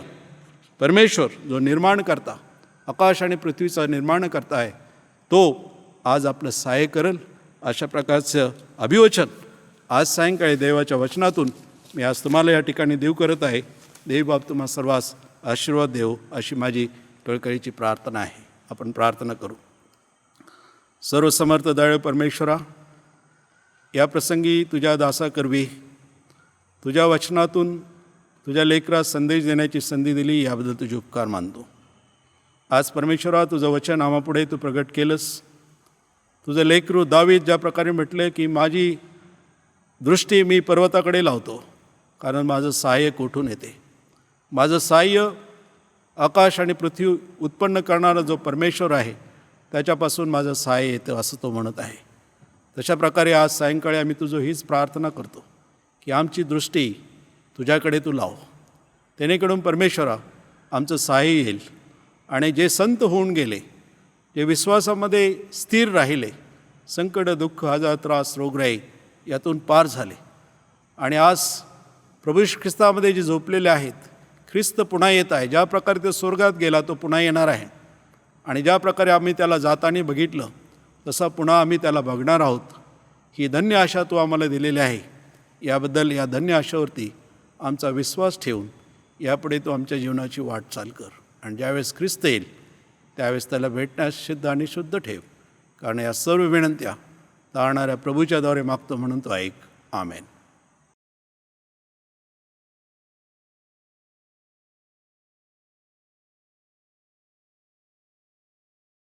परमेश्वर जो निर्माण करता, आकाश आणि पृथ्वीचा निर्माण करता आहे, तो आज आपलं सहाय्य करेल. अशा प्रकारचं अभिवचन आज सायंकाळी देवाच्या वचनातून मी आज तुम्हाला या ठिकाणी देव करत आहे. देवबाप तुम्हा सर्वांस आशीर्वाद देव अशी माझी कळकळीची प्रार्थना आहे. आपण प्रार्थना करू. सर्वसमर्थ दयाळू परमेश्वरा, या प्रसंगी तुझ्या दासाकरवी तुझ्या वचनातून तुझ्या लेकरास संदेश देण्याची संधी दिली, याबद्दल तुझे उपकार मानतो. आज परमेश्वरा तुझं वचन आम्हापुढे तू प्रगट केलंस. तुझं लेकरू दावीद ज्या प्रकारे म्हटलं की माझी दृष्टी मी पर्वताकडे लावतो, कारण माझं सहाय्य कुठून येते? माझं सहाय्य आकाश आणि पृथ्वी उत्पन्न करणारा जो परमेश्वर आहे त्याच्यापासून माझं सहाय्य येतं, असं तो म्हणत आहे. तशा प्रकारे आज सायंकाळी आम्ही तुझं हीच प्रार्थना करतो की आमची दृष्टी तुझ्याकडे तू लाव. जेणेकरून परमेश्वरा आमचं सहाय्य येईल आणि जे संत होऊन गेले, जे विश्वासामध्ये स्थिर राहिले, संकट दुःख आजार त्रास रोगराई यातून पार झाले आणि आज प्रभू ख्रिस्तामध्ये जे झोपलेले आहेत, ख्रिस्त पुन्हा येत आहे. ज्या प्रकारे तो स्वर्गात गेला तो पुन्हा येणार आहे आणि ज्या प्रकारे आम्ही त्याला जाताना बघितलं तसं पुन्हा आम्ही त्याला बघणार आहोत. ही धन्य आशा तू आम्हाला दिलेली आहे. याबद्दल या धन्य आशावरती आमचा विश्वास ठेवून यापुढे तू आमच्या जीवनाची वाटचाल कर आणि ज्यावेळेस ख्रिस्त येईल त्यावेळेस त्याला भेटण्यास सिद्ध आणि शुद्ध ठेव. कारण या सर्व विनंत्या तारणाऱ्या प्रभूच्याद्वारे मागतो म्हणून तो ऐक. आमेन.